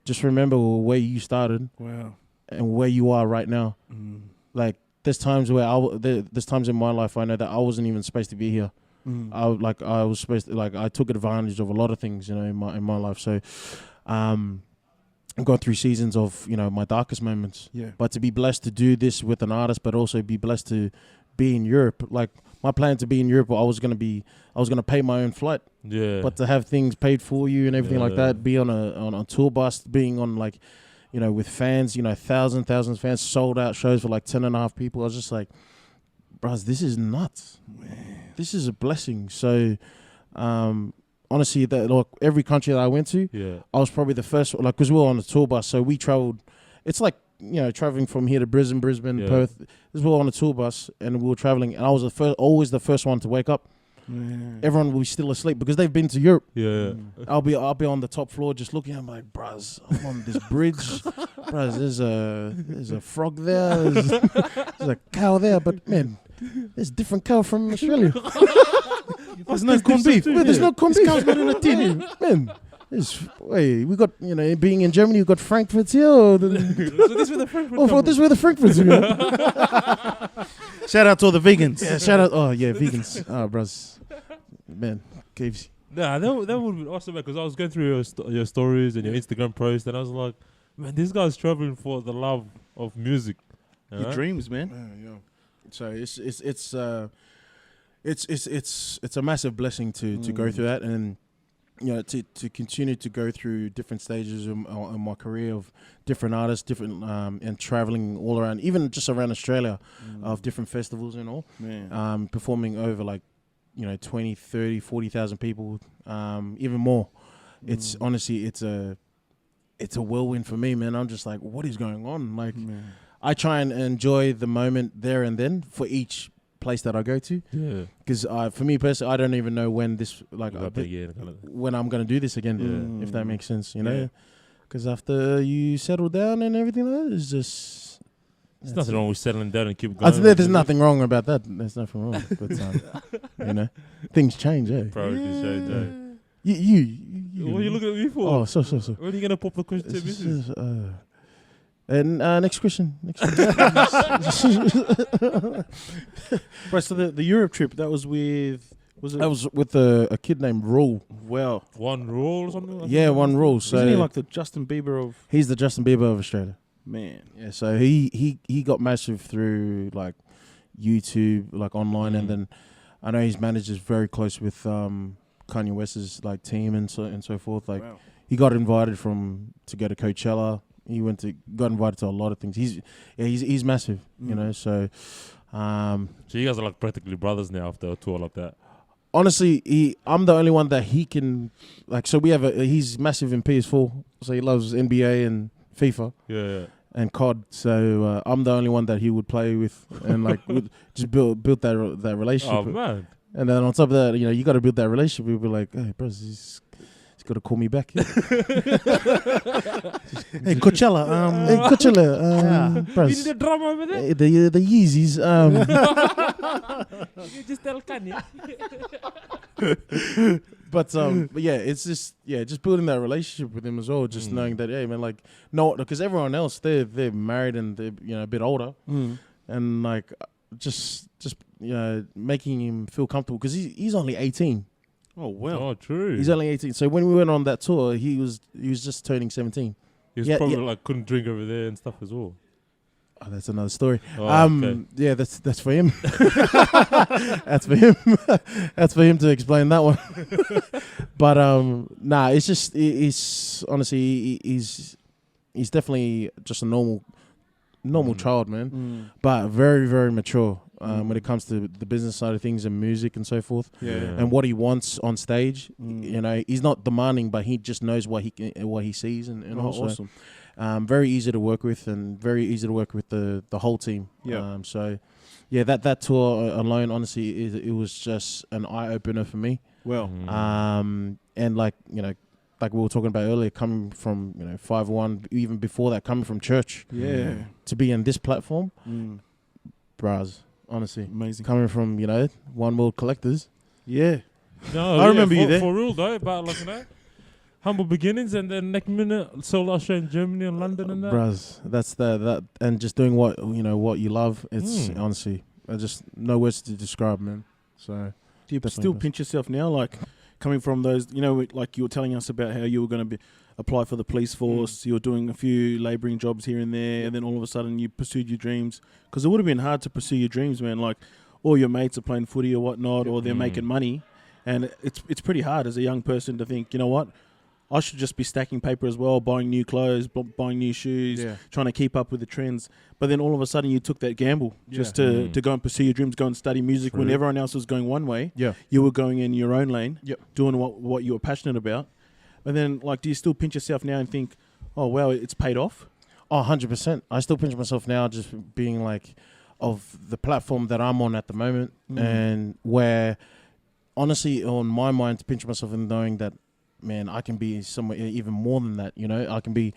just remember where you started. Wow. And where you are right now. Like there's times where there's times in my life I know that I wasn't even supposed to be here. I was supposed to, I took advantage of a lot of things, in my life. So, I got through seasons of, my darkest moments. Yeah. But to be blessed to do this with an artist, but also be blessed to be in Europe. Like my plan to be in Europe, I was gonna pay my own flight. Yeah. But to have things paid for you and everything like that, be on a tour bus, being on with fans, thousands of fans, sold out shows for 10.5 people. I was just like, bros, this is nuts. Man. This is a blessing. So, honestly, every country that I went to, I was probably the first, because we were on a tour bus, so we traveled. It's like, traveling from here to Brisbane, Perth. We were on a tour bus, and we were traveling, and I was always the first one to wake up. Man. Everyone will be still asleep because they've been to Europe. Yeah, I'll be on the top floor just looking. I'm like, bros, I'm on this bridge. Bros, there's a frog there. There's a cow there, but man, there's different cow from Australia. There's no corned beef. There's no corned beef. This cow's got in a tin, man. We got, being in Germany, we got Frankfurts here. So this where the Frankfurts this where the Frankfurts Shout out to all the vegans. Yeah, shout out. Oh, yeah, vegans. Oh, bros. Man, KFC. Nah, that would be awesome, because I was going through your stories and your Instagram posts, and I was like, man, this guy's traveling for the love of music. Your dreams, man. Yeah. So it's a massive blessing to go through that, and you know, to continue to go through different stages in my career of different artists, different and traveling all around, even just around Australia, of different festivals and all. Man. Performing over like, you know, 20, 30, 40,000 people, even more. It's honestly, it's a whirlwind for me, man. I'm just like, what is going on? Like, I try and enjoy the moment there and then for each place that I go to. Yeah. Because for me personally, I don't even know when this, like, Again, when I'm going to do this again, if that makes sense, you know? Yeah. Because after you settle down and everything like that, it's just... There's nothing wrong with settling down and keep going. There's nothing wrong about that. There's nothing wrong. But, you know, things change, eh? Priorities change, eh? You. What are you looking at me for? Oh, so. When are you going to pop the question to business? And next question. Right, so the Europe trip, that was with... I was with a kid named Rule. Well, One rule or something? Yeah, One Rule. So isn't he like the Justin Bieber of... he's the Justin Bieber of Australia. Man. Yeah, so he got massive through like YouTube, like online, and then I know his manager's very close with Kanye West's like team and so forth. Like he got invited to go to Coachella. He got invited to a lot of things. He's massive, you know. So So you guys are like practically brothers now after a tour like that. honestly, I'm the only one that he can like. So we have he's massive in PS4, so he loves NBA and FIFA. Yeah. And COD, so I'm the only one that he would play with, and like would just build that relationship. Oh man! And then on top of that, you know, you got to build that relationship. We'll be like, hey, bro, he's got to call me back. Hey, Coachella, bro, You need a drama over there? the Yeezys. You just tell Kanye. But yeah, it's just building that relationship with him as well. Just knowing that, hey man, like no, because everyone else they're married and they're, you know, a bit older, and like just you know, making him feel comfortable because he's only 18. Oh well. Oh, true. He's only 18. So when we went on that tour, he was just turning 17. He was probably like couldn't drink over there and stuff as well. Oh, that's another story. Oh, okay. Yeah, that's for him. That's for him. That's for him to explain that one. But nah, it's just he's honestly he's definitely just a normal child, man. But very, very mature when it comes to the business side of things and music and so forth. Yeah. And what he wants on stage. You know, he's not demanding, but he just knows what he sees and also. Awesome. Very easy to work with, and very easy to work with the whole team. Yeah. So, yeah, that tour alone, honestly, it was just an eye opener for me. Well. And like, you know, like we were talking about earlier, coming from, you know, 501, even before that, coming from church, to be in this platform, bras, honestly, Amazing. coming from, you know, One World Collectors. Yeah. No, I remember you there. For real though, but like, you know, humble beginnings, and then next minute solo show in Germany and London and that. Bras, that's that, and just doing what you love. It's honestly, I just no words to describe, man. So Do you definitely still best. pinch yourself now, like coming from those? You know, like you were telling us about how you were going to apply for the police force. You were doing a few labouring jobs here and there, and then all of a sudden you pursued your dreams. Because it would have been hard to pursue your dreams, man. Like all your mates are playing footy or whatnot, or they're making money, and it's pretty hard as a young person to think, you know what, I should just be stacking paper as well, buying new clothes, buying new shoes, trying to keep up with the trends. But then all of a sudden you took that gamble just to go and pursue your dreams, go and study music when everyone else was going one way. Yeah. You were going in your own lane, doing what you were passionate about. And then, like, do you still pinch yourself now and think, oh, wow, it's paid off? Oh, 100%. I still pinch myself now just being like of the platform that I'm on at the moment, and where honestly on my mind to pinch myself and knowing that, man, I can be somewhere even more than that. You know, I can be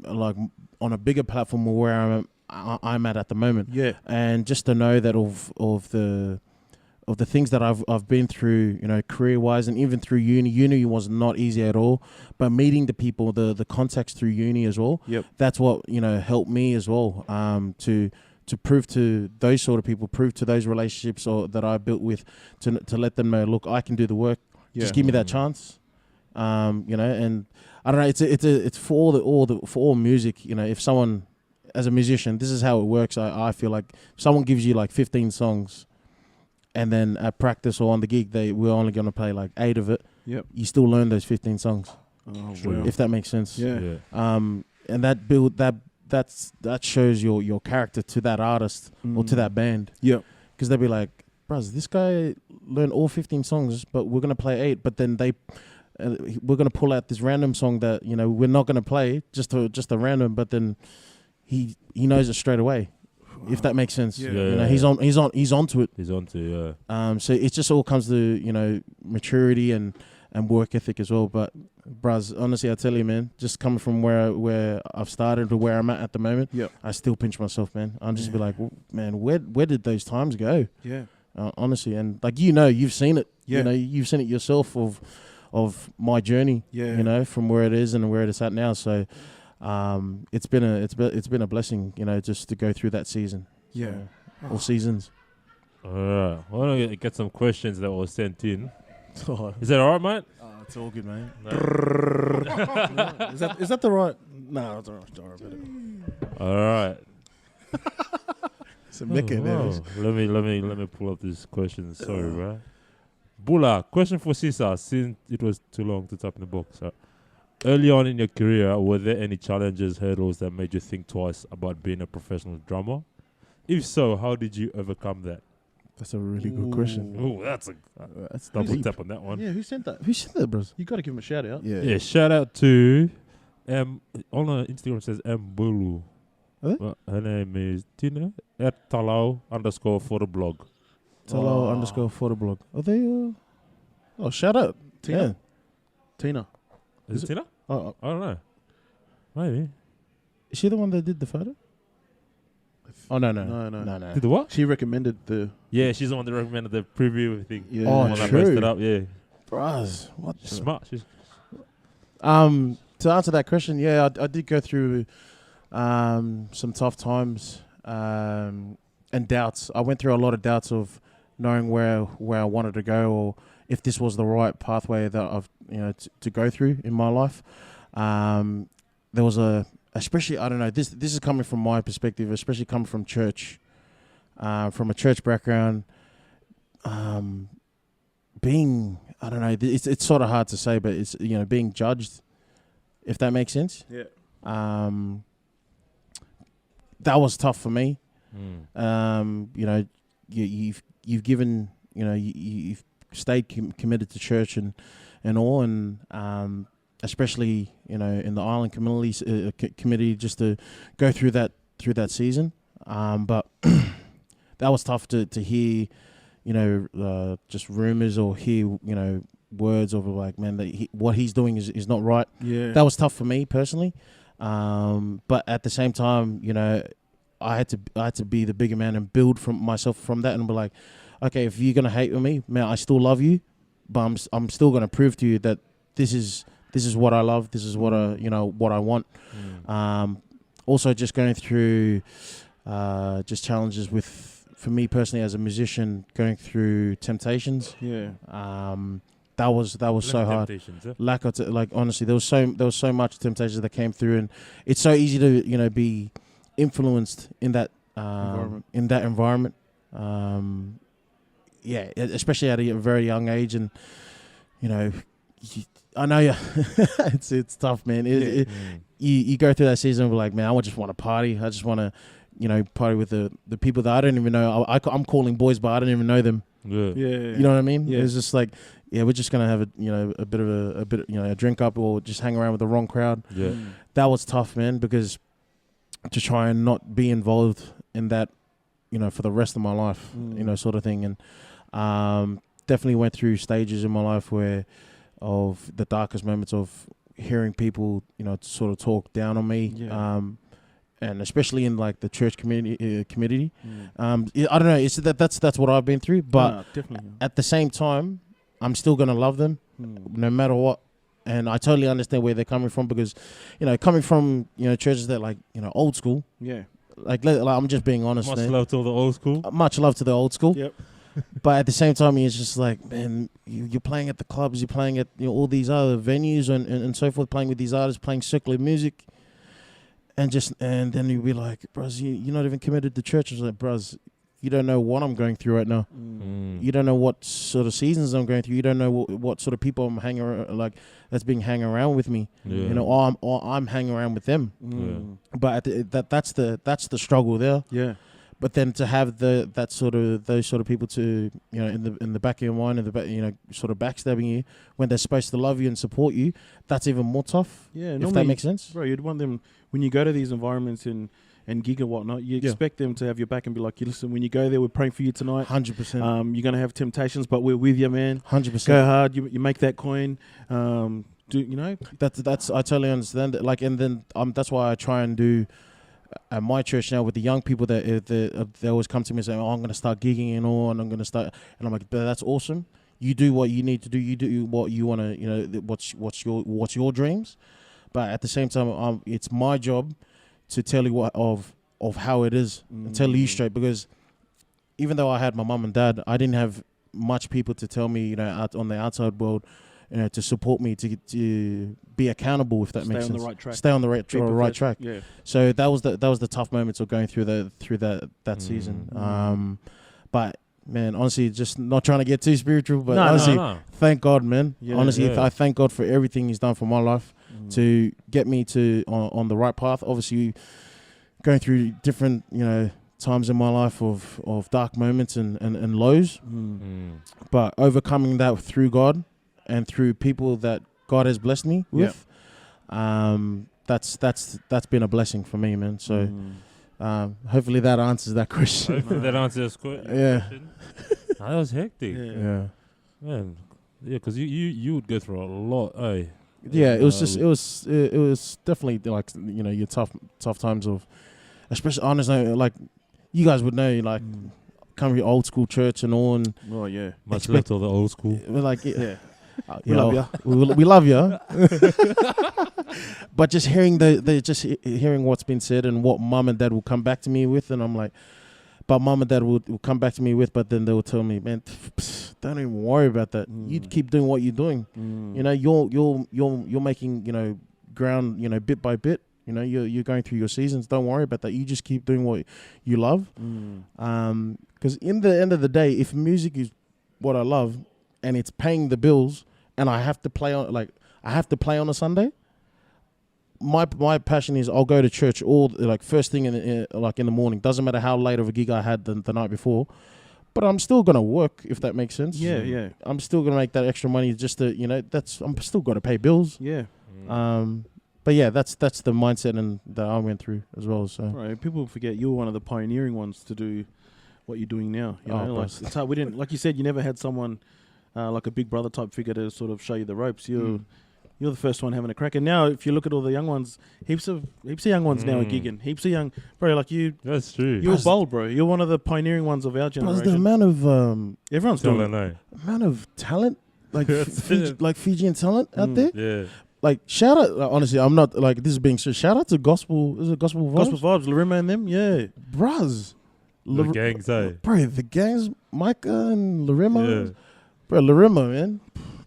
like on a bigger platform where I'm at the moment. Yeah. And just to know that of the things that I've been through, you know, career wise, and even through uni was not easy at all. But meeting the people, the contacts through uni as well. Yep. That's what, you know, helped me as well. To prove to those sort of people, prove to those relationships that I built with, to let them know, look, I can do the work. Yeah. Just give me that chance. You know, and I don't know. It's for all music. You know, if someone as a musician, this is how it works. I feel like if someone gives you like 15 songs, and then at practice or on the gig, we're only going to play like 8 of it. Yep. You still learn those 15 songs. Oh, True. wow. If that makes sense. Yeah. And that shows your character to that artist or to that band. Yep. Because they'll be like, bros, this guy learned all 15 songs, but we're gonna play 8. But then we're gonna pull out this random song that we're not gonna play, just a random. But then he knows it straight away. If that makes sense. Yeah. He's onto it. He's onto So it just all comes to maturity and work ethic as well. But bros, honestly, I tell you, man, just coming from where I've started to where I'm at the moment, Yep. I still pinch myself, man. I'm just be like, man, where did those times go? Yeah. Honestly, and like you've seen it. Yeah. You've seen it yourself of my journey. Yeah. From where it is and where it's at now. So, it's been a blessing, just to go through that season. Yeah. So, or seasons. Alright. I want to get some questions that were sent in. Is that alright, mate? It's all good, man. Is that the right? No, it's all right. Alright. It's a Mecca there. Oh, let me pull up these questions. Sorry, bro. Bula, question for Sisa, since it was too long to type in the box. Early on in your career, were there any challenges, hurdles that made you think twice about being a professional drummer? If so, how did you overcome that? That's a really good question. Oh, that's That's double deep. tap on that one. Yeah, who sent that? Who said that, bros? You got to give him a shout out. Yeah, shout out to on Instagram says Mbulu. Huh? Well, her name is Tina at Talau_ for the blog. Talo_ for the blog. Are they? Oh, shout out, Tina. Yeah. Tina. Is it Tina? Oh, I don't know. Maybe. Is she the one that did the photo? Oh no. No. Did the what? She recommended the. Yeah, she's the one that recommended the preview thing. Yeah. Oh, When I true. posted up, yeah. Bros, what? She's smart. She's To answer that question, yeah, I did go through some tough times and doubts. I went through a lot of doubts of knowing where I wanted to go or if this was the right pathway that I've to go through in my life. There was especially I don't know, this is coming from my perspective, especially coming from church, from a church background. Being, I don't know, it's sort of hard to say, but it's being judged, if that makes sense. Yeah. That was tough for me. Mm. You've given, you've stayed committed to church and all, and especially in the island committee just to go through that season. But that was tough to hear, just rumors or hear words of like, man, that what he's doing is not right. Yeah. That was tough for me personally. But at the same time, I had to be the bigger man and build from myself from that and be like, okay, if you're gonna hate with me, man, I still love you, but I'm still gonna prove to you that this is what I love. This is what I want. Also, just going through just challenges for me personally as a musician, going through temptations. Yeah. That was so hard. Honestly, there was so much temptations that came through, and it's so easy to be influenced in that environment. Especially at a very young age, and I know it's tough, man. You go through that season and be like, man, I just want to party. I just want to party with the people that I don't even know. I'm calling boys, but I don't even know them. Yeah. Yeah. You know what I mean? Yeah. It's just like, yeah, we're just gonna have a drink up or just hang around with the wrong crowd. Yeah. That was tough, man, because to try and not be involved in that, for the rest of my life, sort of thing. And definitely went through stages in my life where of the darkest moments of hearing people, sort of talk down on me. Yeah. And especially in like the church community. I don't know. It's that's what I've been through. But definitely. at the same time, I'm still gonna love them, no matter what. And I totally understand where they're coming from because, coming from churches that like old school. Yeah. Like I'm just being honest. Much man. love to all the old school. Much love to the old school. Yep. But at the same time, it's just like, man, you're playing at the clubs, you're playing at all these other venues and so forth, playing with these artists, playing secular music, and then you'll be like, bros, you're not even committed to church. I was like, bros, you don't know what I'm going through right now. You don't know what sort of seasons I'm going through. You don't know what sort of people I'm hanging around, like that's being hanging around with me. Yeah. Or I'm hanging around with them. Yeah. But that's the struggle there. Yeah. But then to have those sort of people to in the back of your mind, in the back, sort of backstabbing you when they're supposed to love you and support you, that's even more tough. Yeah, if normally, that makes sense. Bro, you'd want them when you go to these environments and gig and whatnot. You expect them to have your back and be like, "You listen, when you go there, we're praying for you tonight. 100%. You're gonna have temptations, but we're with you, man. 100%. Go hard. You make that coin. That's I totally understand that. Like, and then that's why I try and do at my church now with the young people that they always come to me and say, "Oh, I'm going to start gigging and all, and I'm going to start." And I'm like, "But that's awesome. You do what you need to do. You do what you want to. What's your dreams." But at the same time, it's my job to tell you of how it is and tell you straight, because even though I had my mum and dad, I didn't have much people to tell me, out on the outside world, to support me to be accountable, if that makes sense. Stay on the right track. Stay on the right track. Yeah. So that was the tough moments of going through that season. But man, honestly, just not trying to get too spiritual, but honestly, thank God, man. Yeah, honestly, I thank God for everything He's done for my life to get me on the right path. Obviously, going through different times in my life of dark moments and lows, but overcoming that through God and through people that God has blessed me with. That's been a blessing for me, man. So hopefully that answers that question. Hopefully that answers the question. Yeah. That was hectic. Yeah. Man. Yeah, because you would go through a lot. Yeah, it was definitely like your tough times of, especially honestly, like you guys would know, like coming to old school church and all, and much left of the old school. we're like we love you. We love you. But just hearing hearing what's been said and what mum and dad will come back to me with, and I'm like, but mum and dad will come back to me with, but then they will tell me, man, don't even worry about that. You keep doing what you're doing. You're making ground bit by bit. You're going through your seasons. Don't worry about that. You just keep doing what you love. Because in the end of the day, if music is what I love and it's paying the bills, and I have to play on a Sunday, my passion is I'll go to church first thing in the morning. Doesn't matter how late of a gig I had the night before, but I'm still gonna work, if that makes sense. Yeah. I'm still gonna make that extra money just to I'm still gonna pay bills. Yeah. But yeah, that's the mindset that I went through as well. So right, people forget you were one of the pioneering ones to do what you're doing now. It's hard. We didn't, like you said, you never had someone like a big brother type figure to sort of show you the ropes. You're the first one having a crack. And now, if you look at all the young ones, heaps of young ones now are gigging. Heaps of young, bro. Like you, that's true. You're bold, bro. You're one of the pioneering ones of our generation. The amount of everyone's doing it. Amount of talent, like Fijian talent out there. Yeah. Like shout out, honestly, I'm not like this is being so. Shout out to Gospel. Is it Gospel Vibes? Gospel Vibes, Larima and them. Yeah, bros. The gangs, bro. The gangs, Micah and Larima. Yeah. Bro, Larima, man.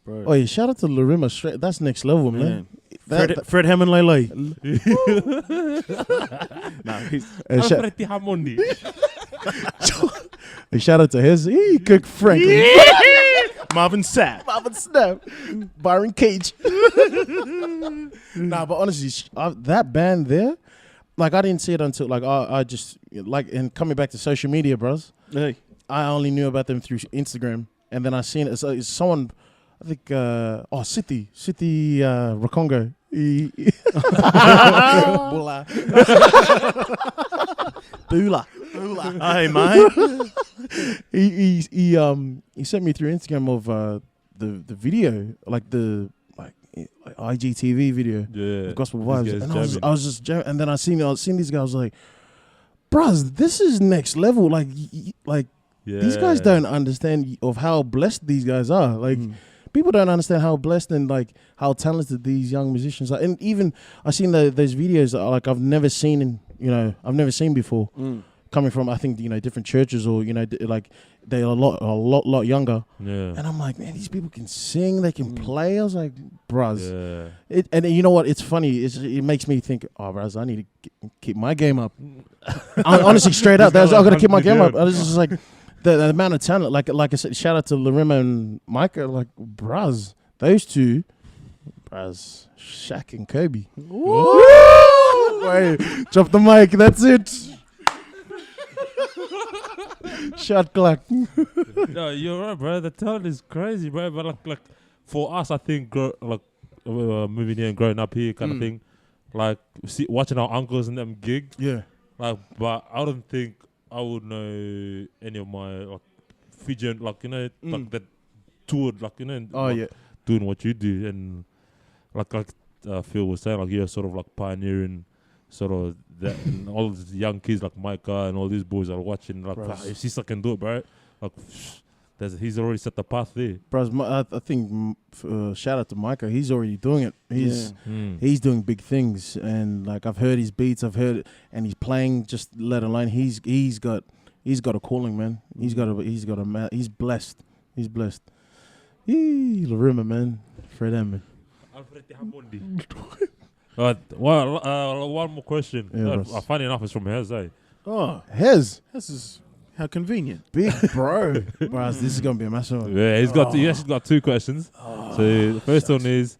Bro. Oh, yeah, shout out to Larima. Straight, that's next level, man. Fred Hammond Lele. Alfred Hammond. Shout out to his. He cook Frank. Marvin Sapp. Byron Cage. Nah, but honestly, that band there, like I didn't see it until like I just like, and coming back to social media, bros. Hey. I only knew about them through Instagram, and then I seen it. It's someone, I think, Siti Rakongo. Bula. Hey, mate. He sent me through Instagram of the video, like the IGTV video, of Gospel Vibes, and I was just jamming, and then I seen these guys. I was like, bros, this is next level. Like these guys don't understand of how blessed these guys are. Like people don't understand how blessed and like how talented these young musicians are. And even I seen those videos that like I've never seen before. coming from, I think, different churches, or like they're a lot younger. Yeah. And I'm like, man, these people can sing, they can play. I was like, bruh. Yeah. And you know what? It's funny. It makes me think, oh, bruh, I need to keep my game up. Honestly, straight up, I got to keep my game up. I was just like, the amount of talent, like I said, shout out to Larima and Micah, like, bruh, those two, bruh, Shaq and Kobe. Wait, drop the mic. That's it. Shot clock. No, you're right, bro. The talent is crazy, bro. But like for us, I think moving here and growing up here, kind of thing, like watching our uncles and them gig. Yeah. Like, but I don't think I would know any of my like Fijian, like like that toured, like doing what you do, and like Phil was saying, like you're sort of like pioneering, sort of that, and all these young kids like Micah and all these boys are watching. Like, if Sisa can do it, bro, like he's already set the path there. Bro, I think shout out to Micah. He's already doing it. He's doing big things, and like I've heard his beats. And he's playing. Just let alone he's got a calling, man. He's blessed. He's blessed. Larima, man. Fred Hammond. One more question. Yeah, funny enough, it's from Hez, eh? Oh, Hez. this is how convenient. Big bro. Bro, this is going to be a massive one. Yeah, he's got two questions. So the first one is,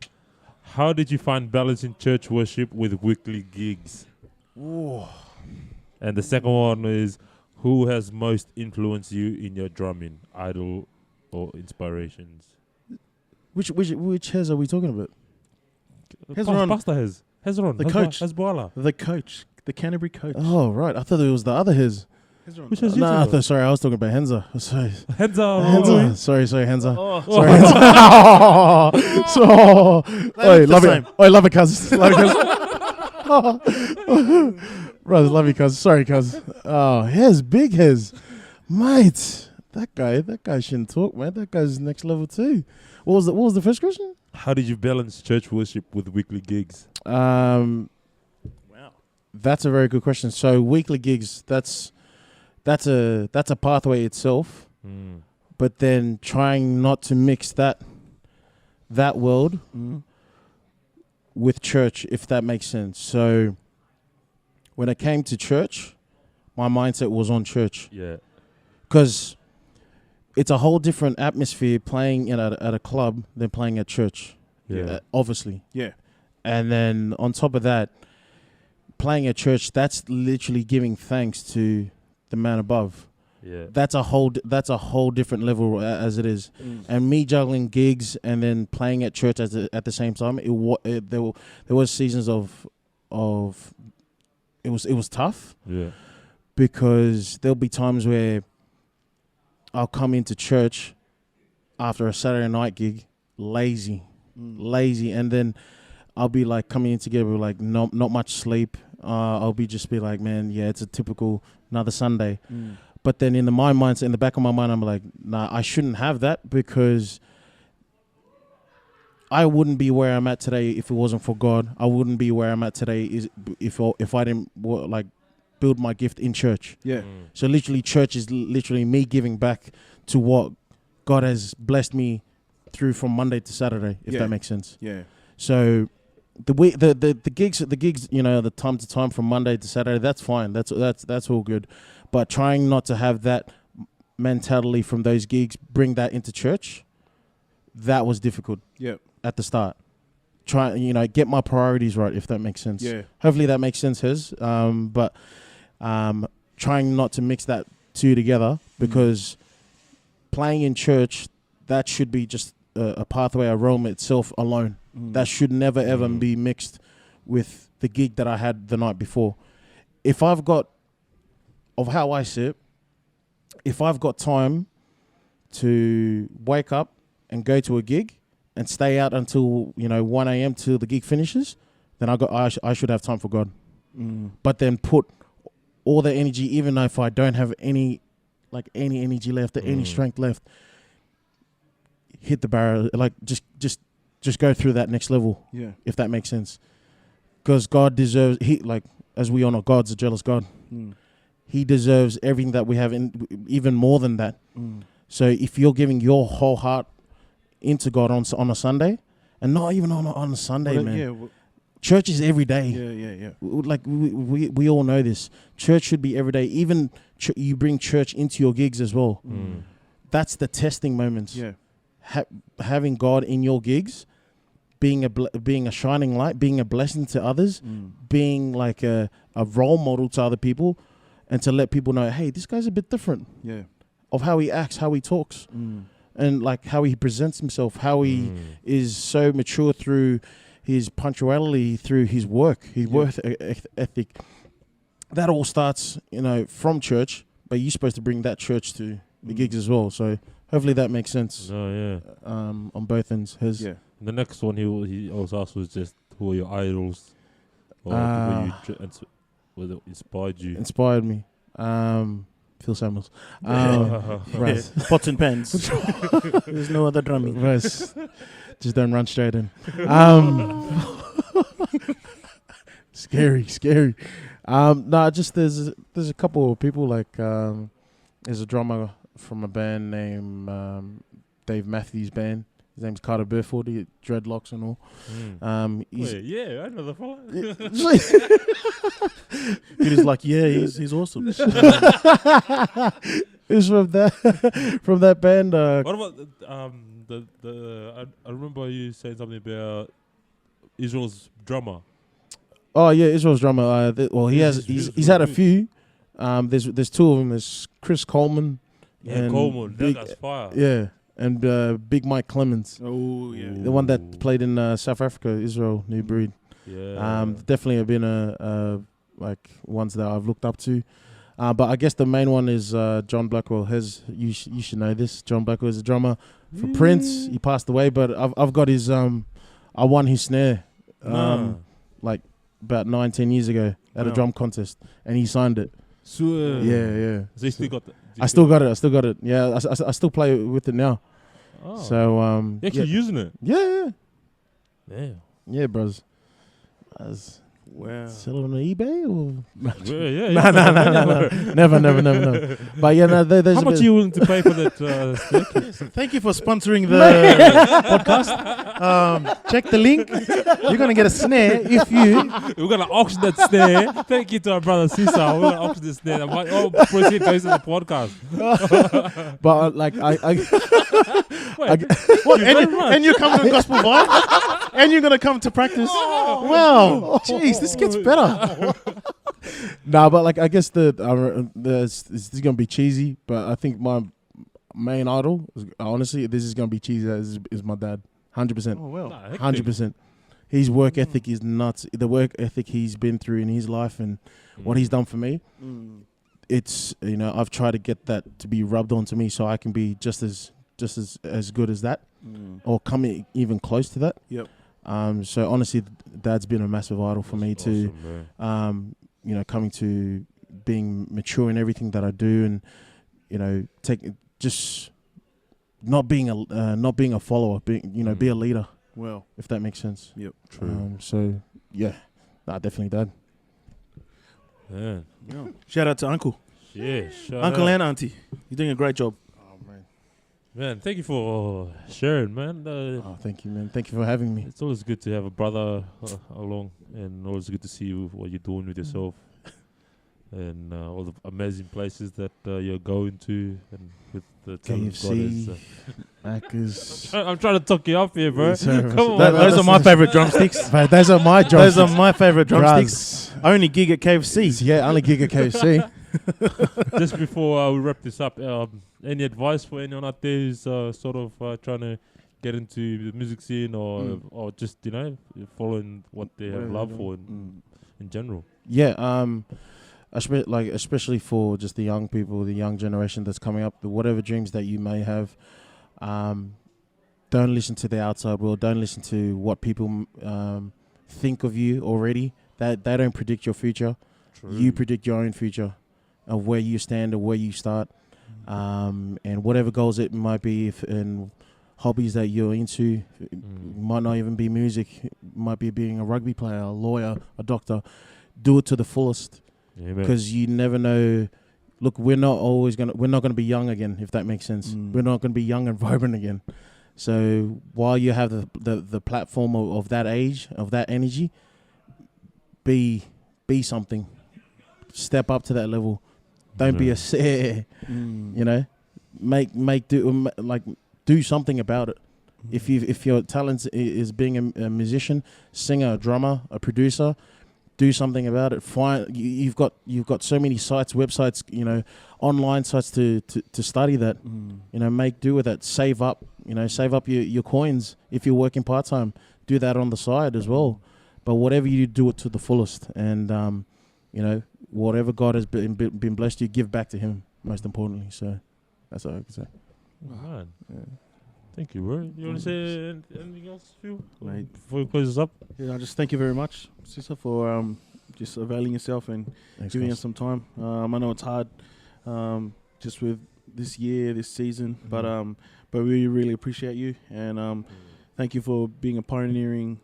how did you find balancing church worship with weekly gigs? Ooh. And the second one is, who has most influenced you in your drumming, idol or inspirations? Which Hez are we talking about? Hezron. Pastor Hez. Hezron. The coach. Hezbollah. The coach. The Canterbury coach. Oh, right. I thought it was the other Hez. Which Hez you No, talking about? sorry, I was talking about Henza. Sorry. Henza. Sorry, Henza. Oh. Sorry, Henza. Love it, cuz. Love it, cuz. Brothers, love you, cuz. Sorry, cuz. Oh, Hez, big Hez. Mate, that guy shouldn't talk, man. That guy's next level too. What was the first question? How did you balance church worship with weekly gigs? Wow. That's a very good question. So weekly gigs, that's a pathway itself. But then trying not to mix that world with church, if that makes sense. So when I came to church, my mindset was on church. Yeah. Because it's a whole different atmosphere playing at a club than playing at church. Yeah. Obviously. Yeah. And then on top of that, playing at church, that's literally giving thanks to the man above. Yeah. That's a whole different level as it is. And me juggling gigs and then playing at church at the same time, there was seasons of it was tough. Yeah. Because there'll be times where I'll come into church after a Saturday night gig, lazy, and then I'll be like coming in together with like not much sleep. I'll be like, man, yeah, it's a typical another Sunday. But then in the back of my mind, I'm like, nah, I shouldn't have that, because I wouldn't be where I'm at today if it wasn't for God. I wouldn't be where I'm at today if I didn't build my gift in church. Yeah. So literally, church is literally me giving back to what God has blessed me through from Monday to Saturday, if that makes sense. Yeah. So the gigs, the time to time from Monday to Saturday, that's fine. That's all good. But trying not to have that mentality from those gigs, bring that into church, that was difficult. Yeah. At the start. Get my priorities right, if that makes sense. Yeah. Hopefully that makes sense, but trying not to mix that two together, because playing in church, that should be just a pathway, a realm itself alone. That should never ever be mixed with the gig that I had the night before. If I've got time to wake up and go to a gig and stay out until 1 a.m. till the gig finishes, then I should have time for God. But then put all the energy, even if I don't have any energy left or any strength left, hit the barrel, like just go through that next level. Yeah. If that makes sense. Because God deserves, as we all know, God's a jealous God. he deserves everything that we have, and even more than that. So if you're giving your whole heart into God on a Sunday, and not even on a Sunday, man. Church is every day. Yeah. Like we all know this. Church should be every day. Even you bring church into your gigs as well. That's the testing moments. Yeah. Having God in your gigs, being a shining light, being a blessing to others, being like a role model to other people, and to let people know, hey, this guy's a bit different. Yeah. Of how he acts, how he talks, and like how he presents himself, how he is so mature through his punctuality, through his work, his work ethic. That all starts, from church, but you're supposed to bring that church to the gigs as well. So hopefully that makes sense. Oh yeah. On both ends. The next one he also asked was just who are your idols, or people you inspired you. Inspired me. Phil Samuels. Right. Pots and pans. There's no other drumming. Just don't run straight in. Scary. Just there's a couple of people like there's a drummer from a band named Dave Matthews Band. His name's Carter Burford. He had dreadlocks and all. Yeah, I know the fella. He was like, yeah, he's awesome. It was from that band. What about I remember you saying something about Israel's drummer. Oh yeah, Israel's drummer. He's had a few. There's two of them. There's Chris Coleman. Yeah, Coleman. That guy's fire. Yeah, and Big Mike Clemens. Oh yeah. The one that played in South Africa, Israel, New Breed. Yeah. Definitely have been like ones that I've looked up to. But I guess the main one is John Blackwell. You should know this. John Blackwell is a drummer for Prince. He passed away, but I've got his I won his snare like about 9-10 years ago at a drum contest, and he signed it. Yeah. So you still got that? I still got it. Yeah, I still play with it now. Oh. So You're actually using it? Yeah. Yeah, bros. Wow. Sell it on eBay or No. Never. But there's how much are you willing to pay for that? Thank you for sponsoring the podcast. Check the link. You're gonna get a snare if you. We're gonna auction that snare. Thank you to our brother Sisa. We're gonna auction the snare. All proceed goes to the podcast. But like What? And you're coming to Gospel Vibe, and you're gonna come to practice. Well, jeez, this gets better. But like I guess this is gonna be cheesy, but I think my main idol, honestly, this is gonna be cheesy. Is my dad, 100%. Oh well, 100%. His work ethic is nuts. The work ethic he's been through in his life and what he's done for me. It's I've tried to get that to be rubbed onto me so I can be just as good as that, or come even close to that. Yep. So honestly, Dad's been a massive idol for me too. Coming to being mature in everything that I do, and just not being a follower, be a leader. Well, if that makes sense. Yep. True. Definitely Dad. Yeah. Shout out to Uncle. Yeah. Uncle and Auntie. You're doing a great job. Man, thank you for sharing, man. Thank you, man. Thank you for having me. It's always good to have a brother along, and always good to see what you're doing with yourself, and all the amazing places that you're going to, and with the KFC, Macca's. I'm trying to talk you up here, bro. Come on, those are my favorite drumsticks. Those are my drumsticks. Those are my favorite drumsticks. I only gig at KFC. Yeah, only gig at KFC. Just before we wrap this up, any advice for anyone out there who's sort of trying to get into the music scene, or just following what they have love for in general? Yeah, especially for just the young people, the young generation that's coming up, whatever dreams that you may have, don't listen to the outside world. Don't listen to what people think of you already. That they don't predict your future. True. You predict your own future of where you stand or where you start, and whatever goals it might be, and hobbies that you're into. It might not even be music. It might be being a rugby player, a lawyer, a doctor. Do it to the fullest. Yeah, man. because you never know. Look, we're not gonna be young again, if that makes sense. We're not gonna be young and vibrant again. So while you have the platform of that age, of that energy, be something. Step up to that level. Don't be a you know. Do something about it. If your talent is being a musician, singer, a drummer, a producer, do something about it. You've got so many sites, websites, you know, online sites to study that. You know, make do with that. Save up. You know, save up your coins. If you're working part time, do that on the side as well. But whatever you do, it to the fullest. And you know, whatever God has been blessed you, give back to Him. Most importantly. So that's all I can say. Man. Yeah. Thank you, bro. You want to say anything else, Phil? Mate. Before we close this up? Yeah, just thank you very much, Sisa, for just availing yourself and giving us some time. I know it's hard, just with this year, this season, but we really appreciate you, and thank you for being a pioneering,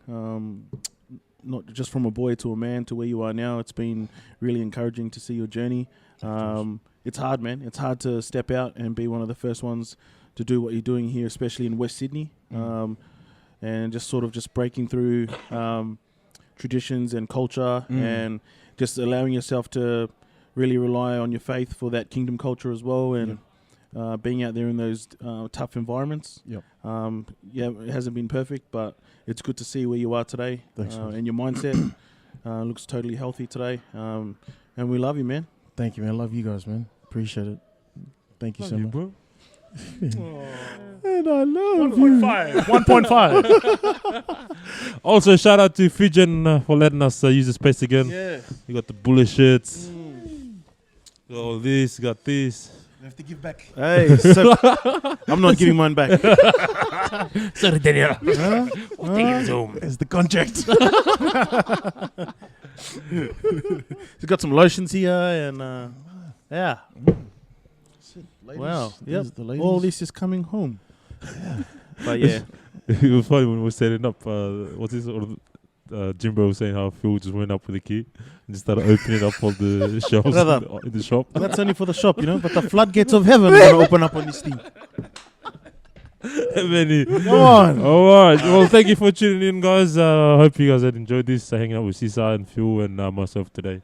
not just from a boy to a man to where you are now. It's been really encouraging to see your journey. It's hard, man. It's hard to step out and be one of the first ones to do what you're doing here, especially in West Sydney, and just breaking through traditions and culture, and just allowing yourself to really rely on your faith for that kingdom culture as well, and being out there in those tough environments. It hasn't been perfect, but it's good to see where you are today. Thanks, and your mindset looks totally healthy today, and we love you, man. Thank you, man. Love you guys, man. Appreciate it. Thank you so much. bro. And I love 1.5. Also, shout out to Fijian for letting us use the space again. Yeah. You got the bullet shirts. Got all this, got this. You have to give back. Hey, so I'm not giving mine back. Sorry, Daniel. It's the contract. We've got some lotions here, and yeah. Ladies, Wow. these Yep. the ladies. All this is coming home. But yeah. It was funny when we were setting up. What's this? Jimbo was saying how Phil just went up with the key and just started opening up all the shelves in the shop. That's only for the shop, you know. But the floodgates of heaven are going to open up on this thing. Come on. All right. Well, thank you for tuning in, guys. Hope you guys had enjoyed this. Hanging out with Sisa and Phil and myself today.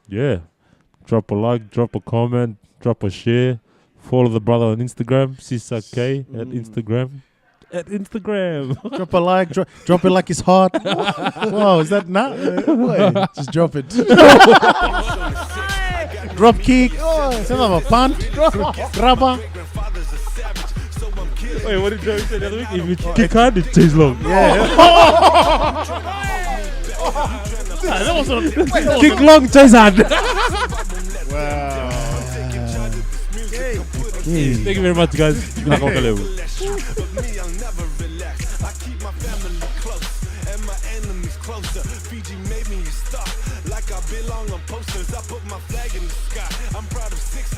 Yeah. Drop a like, drop a comment, drop a share. Follow the brother on Instagram, Sisa K at Instagram. Drop a like, drop it like it's hot. Wow, is that not? Just drop it. Drop kick. Some of a punt. Grabber. Wait, what did Joey say the other week? If you kick hard, it stays long. Kick long, chase hard. Wow. Thank you very much, guys. Vinaka Wakaleu. Fiji made me stop like I belong on posters. I put my flag in the sky. I'm proud of 6